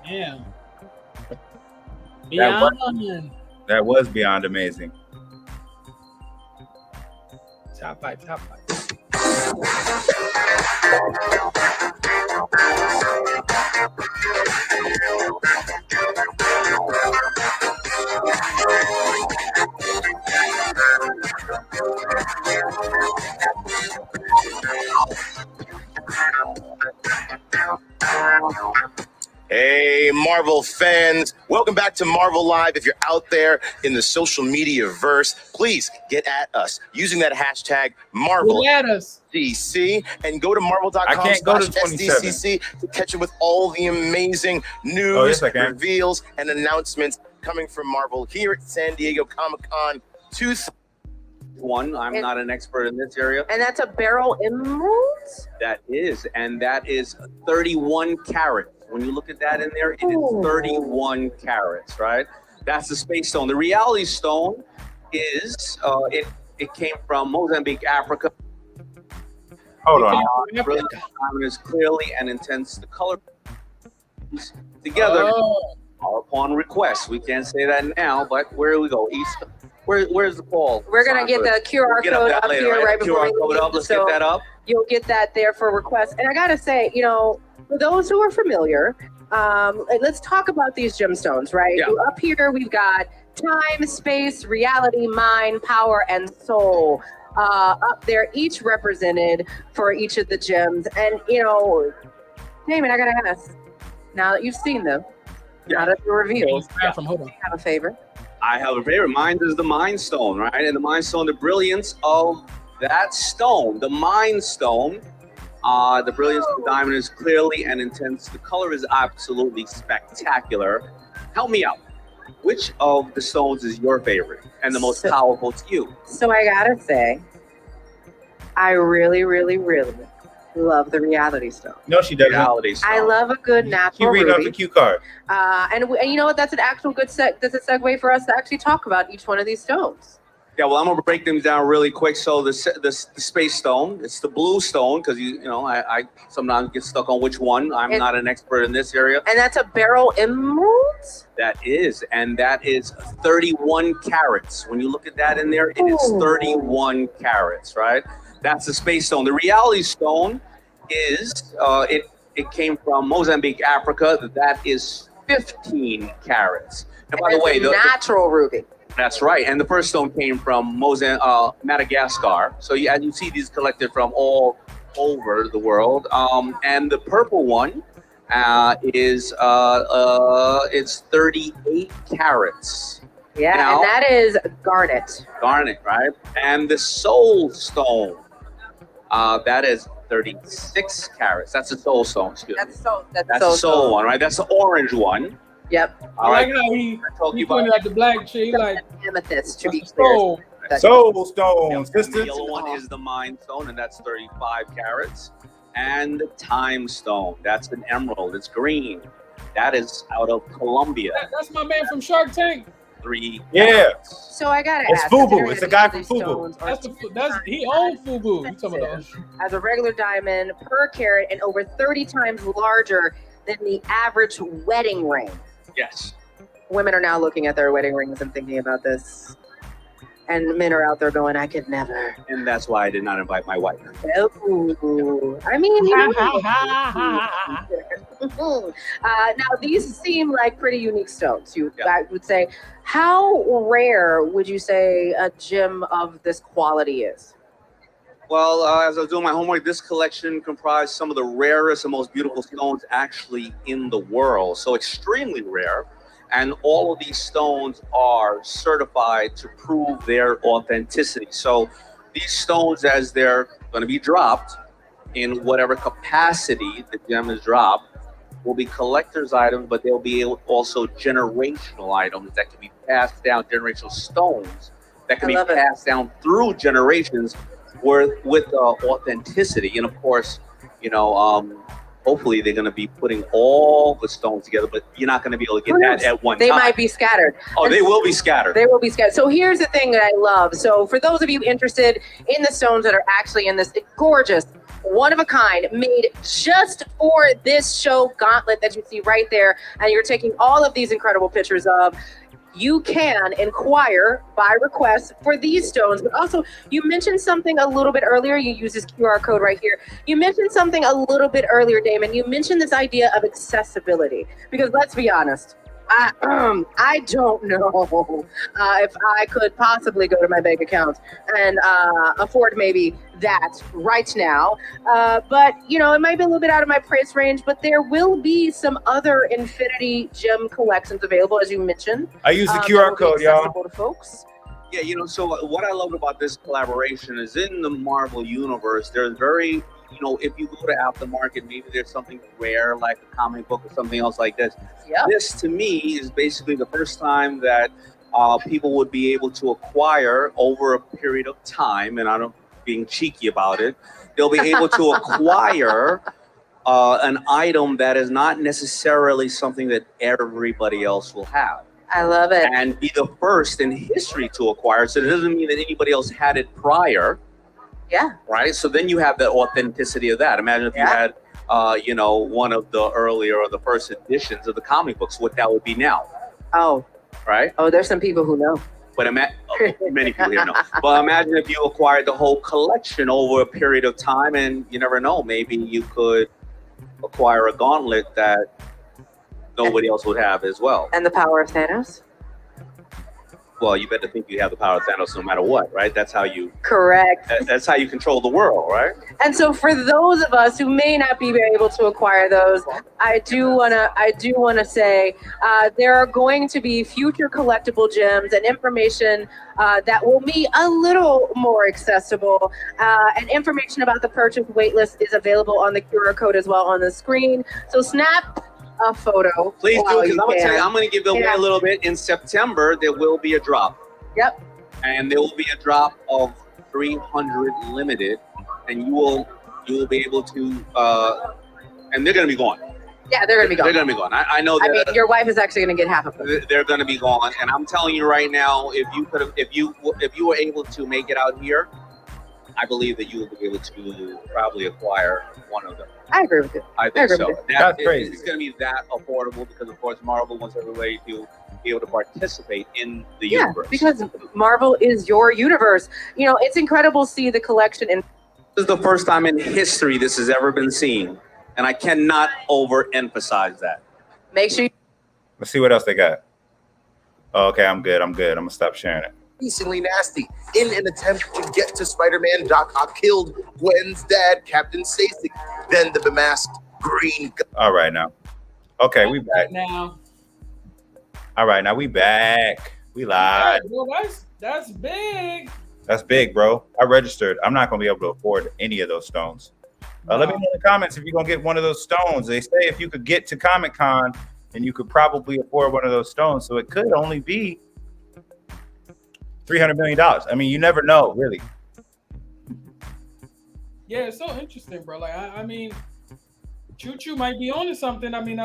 Damn. That was beyond amazing. Top five. Hey, Marvel fans, welcome back to Marvel Live. If you're out there in the social media verse, please get at us using that hashtag MarvelDC and go to marvel.com/SDCC to catch up with all the amazing news, reveals, and announcements coming from Marvel here at San Diego Comic-Con 2021. I'm not an expert in this area. And that's a barrel emerald? That is 31 carats. When you look at that in there, it is 31 carats, right? That's the space stone. The reality stone is, it came from Mozambique, Africa. Hold on. Is clearly and intense. The color together are upon request. We can't say that now, but where do we go? East. Where's the ball? We're going to get the QR code up later, here right before we leave. Let's get that up. You'll get that there for request. And I got to say, you know, for those who are familiar, let's talk about these gemstones, right? Yeah. Up here, we've got time, space, reality, mind, power, and soul. Up there, each represented for each of the gems. And, you know, Damon, I gotta ask, now that you've seen them, now that they're revealed, Hold on. you have a favor? I have a favorite. Mine is the Mind Stone, right? And the Mind Stone, the brilliance of that stone, the Mind Stone, the brilliance of the diamond is clearly and intense. The color is absolutely spectacular. Help me out. Which of the stones is your favorite and the most powerful to you? So I gotta say, I really, really, really love the reality stone. No, she doesn't. Reality stone. I love a good natural You read off ruby. the cue card. And you know what? That's an actual good that's a segue for us to actually talk about each one of these stones. Yeah, well, I'm gonna break them down really quick. So the space stone, it's the blue stone, because you know I sometimes get stuck on which one. I'm not an expert in this area. And that's a beryl emerald? That is 31 carats. When you look at that in there, it is 31 carats, right? That's the space stone. The reality stone is it came from Mozambique, Africa. That is 15 carats. And by the way, the natural ruby. That's right. And the first stone came from Madagascar. So as you see these collected from all over the world. And the purple one is it's 38 carats. Yeah, now, and that is garnet. Garnet, right? And the soul stone, that is 36 carats. That's the soul stone. Excuse me. That's the soul one, right? That's the orange one. Yep. I like how he pointed at the black chick, like amethyst, to be clear. Soul stone, sister. The yellow one is the Mind Stone, and that's 35 carats. And the Time Stone, that's an emerald. It's green. That is out of Colombia. That's my man from Shark Tank. 3 carats. So I gotta ask. It's Fubu. It's the guy from Fubu. That's he owns Fubu. You talking about as a regular diamond per carat and over 30 times larger than the average wedding ring. Yes. Women are now looking at their wedding rings and thinking about this. And men are out there going, I could never. And that's why I did not invite my wife. Oh, I mean, you know. Now, these seem like pretty unique stones. I would say, how rare would you say a gem of this quality is? Well, as I was doing my homework, this collection comprised some of the rarest and most beautiful stones actually in the world. So extremely rare. And all of these stones are certified to prove their authenticity. So these stones, as they're going to be dropped in whatever capacity the gem is dropped, will be collector's items, but they'll be also generational items that can be passed down, generational stones that can be passed down through generations with authenticity. And of course, you know, hopefully they're going to be putting all the stones together, but you're not going to be able to get that at one time. They might be scattered. Oh, they will be scattered. They will be scattered. So here's the thing that I love. So for those of you interested in the stones that are actually in this gorgeous, one-of-a-kind, made just for this show, Gauntlet, that you see right there, and you're taking all of these incredible pictures of, you can inquire by request for these stones. But also, you mentioned something a little bit earlier. You use this QR code right here. You mentioned something a little bit earlier, Damon. You mentioned this idea of accessibility. Because let's be honest, I don't know if I could possibly go to my bank account and afford maybe that right now. But, you know, it might be a little bit out of my price range, but there will be some other Infinity gem collections available, as you mentioned. I use the QR code, y'all. To folks. Yeah, you know, so what I love about this collaboration is in the Marvel universe, there's very, you know, if you go to aftermarket, maybe there's something rare like a comic book or something else like this. Yep. This, to me, is basically the first time that people would be able to acquire over a period of time, and I'm being cheeky about it, they'll be able to acquire an item that is not necessarily something that everybody else will have. I love it. And be the first in history to acquire. So it doesn't mean that anybody else had it prior. Yeah. Right. So then you have the authenticity of that. Imagine if you had, you know, one of the earlier or the first editions of the comic books, what that would be now. Oh. Right. Oh, there's some people who know. But many people here know. But imagine if you acquired the whole collection over a period of time, and you never know, maybe you could acquire a gauntlet that nobody else would have as well. And the power of Thanos? Well, you better think you have the power of Thanos no matter what, right? That's how you Correct. That's how you control the world, right? And so for those of us who may not be able to acquire those, I do wanna say there are going to be future collectible gems and information that will be a little more accessible. And information about the purchase waitlist is available on the QR code as well on the screen. So snap a photo. Please do, because I'm going to give away a little bit. In September, there will be a drop. Yep. And there will be a drop of 300 limited, and you will be able to, and they're going to be gone. Yeah, they're going to be gone. They're going to be gone. I know that. I mean, your wife is actually going to get half of them. They're going to be gone, and I'm telling you right now, if you were able to make it out here, I believe that you will be able to probably acquire one of them. I agree with you. I think so. That's crazy. It's going to be that affordable because, of course, Marvel wants everybody to be able to participate in the universe. Because Marvel is your universe. You know, it's incredible to see the collection. This is the first time in history this has ever been seen, and I cannot overemphasize that. Make sure. Let's see what else they got. Oh, okay, I'm good. I'm gonna stop sharing it. Increasingly nasty. In an attempt to get to Spider-Man, Doc Ock killed Gwen's dad, Captain Stacy. Then the bemasked Green. All right, now. Okay, we back now. All right, now we back. We live. Well, that's big. That's big, bro. I registered. I'm not gonna be able to afford any of those stones. Let me know in the comments if you're gonna get one of those stones. They say if you could get to Comic-Con, then you could probably afford one of those stones. So it could only be $300 million. I mean, you never know, really. Yeah, it's so interesting, bro. Like, I mean, Choo might be onto something. I mean,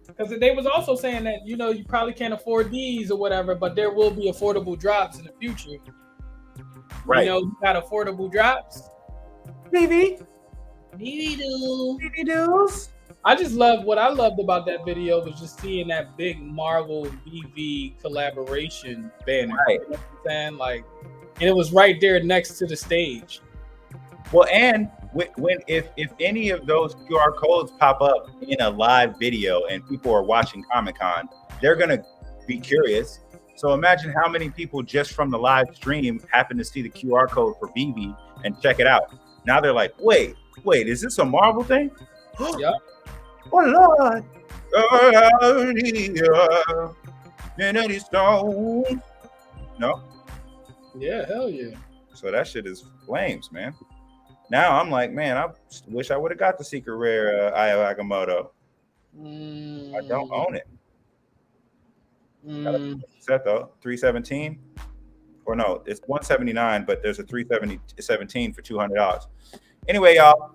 because they was also saying that, you know, you probably can't afford these or whatever, but there will be affordable drops in the future. Right. You know, you got affordable drops. Maybe doos. I just love what I loved about that video was just seeing that big Marvel Veve collaboration banner. Right. You know what I'm saying? Like, and it was right there next to the stage. Well, and if any of those QR codes pop up in a live video and people are watching Comic-Con, they're gonna be curious. So imagine how many people just from the live stream happen to see the QR code for Veve and check it out. Now they're like, wait, is this a Marvel thing? Yep. Oh Lord, no. Yeah, hell yeah. So that shit is flames, man. Now I'm like, man, I wish I would have got the secret rare Io Agamotto. I don't own it. Set though, 317, or no, it's 179, but there's a 317 for $200. Anyway, y'all,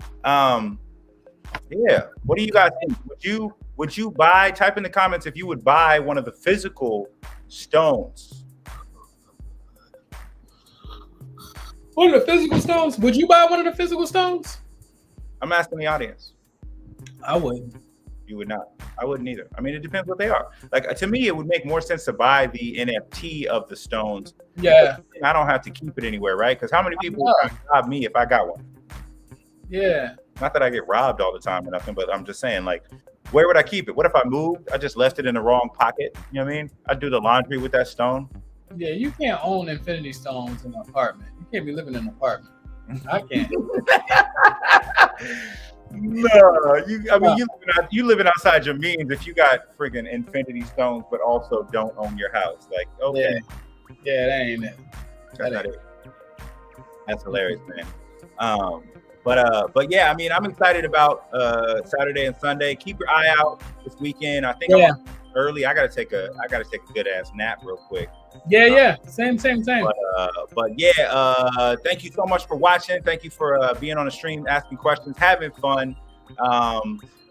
yeah, what do you guys think? Would you buy? Type in the comments if you would buy one of the physical stones. One of the physical stones? Would you buy one of the physical stones? I'm asking the audience. I wouldn't. You would not. I wouldn't either. I mean, it depends what they are. Like, to me, it would make more sense to buy the NFT of the stones. Yeah. I don't have to keep it anywhere, right? Because how many people would rob me if I got one? Yeah. Not that I get robbed all the time or nothing, but I'm just saying, like, where would I keep it? What if I moved? I just left it in the wrong pocket. You know what I mean? I'd do the laundry with that stone. Yeah, you can't own Infinity Stones in an apartment. You can't be living in an apartment. I can't. No, you living outside your means if you got friggin' Infinity Stones, but also don't own your house. Like, okay, yeah, that ain't it. That's not it. That's hilarious, man. But yeah, I mean, I'm excited about Saturday and Sunday. Keep your eye out this weekend. I think I'm early. I gotta take a good ass nap real quick. Yeah. Same. But yeah, thank you so much for watching. Thank you for being on the stream, asking questions, having fun.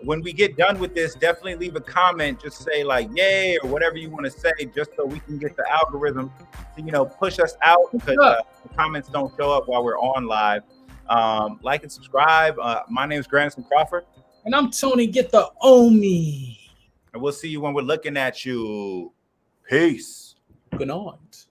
When we get done with this, definitely leave a comment. Just say like yay or whatever you want to say, just so we can get the algorithm to push us out, because the comments don't show up while we're on live. Like and subscribe. My name is Grandson Crawford. And I'm Tony Get the Omi. And we'll see you when we're looking at you. Peace. Good night.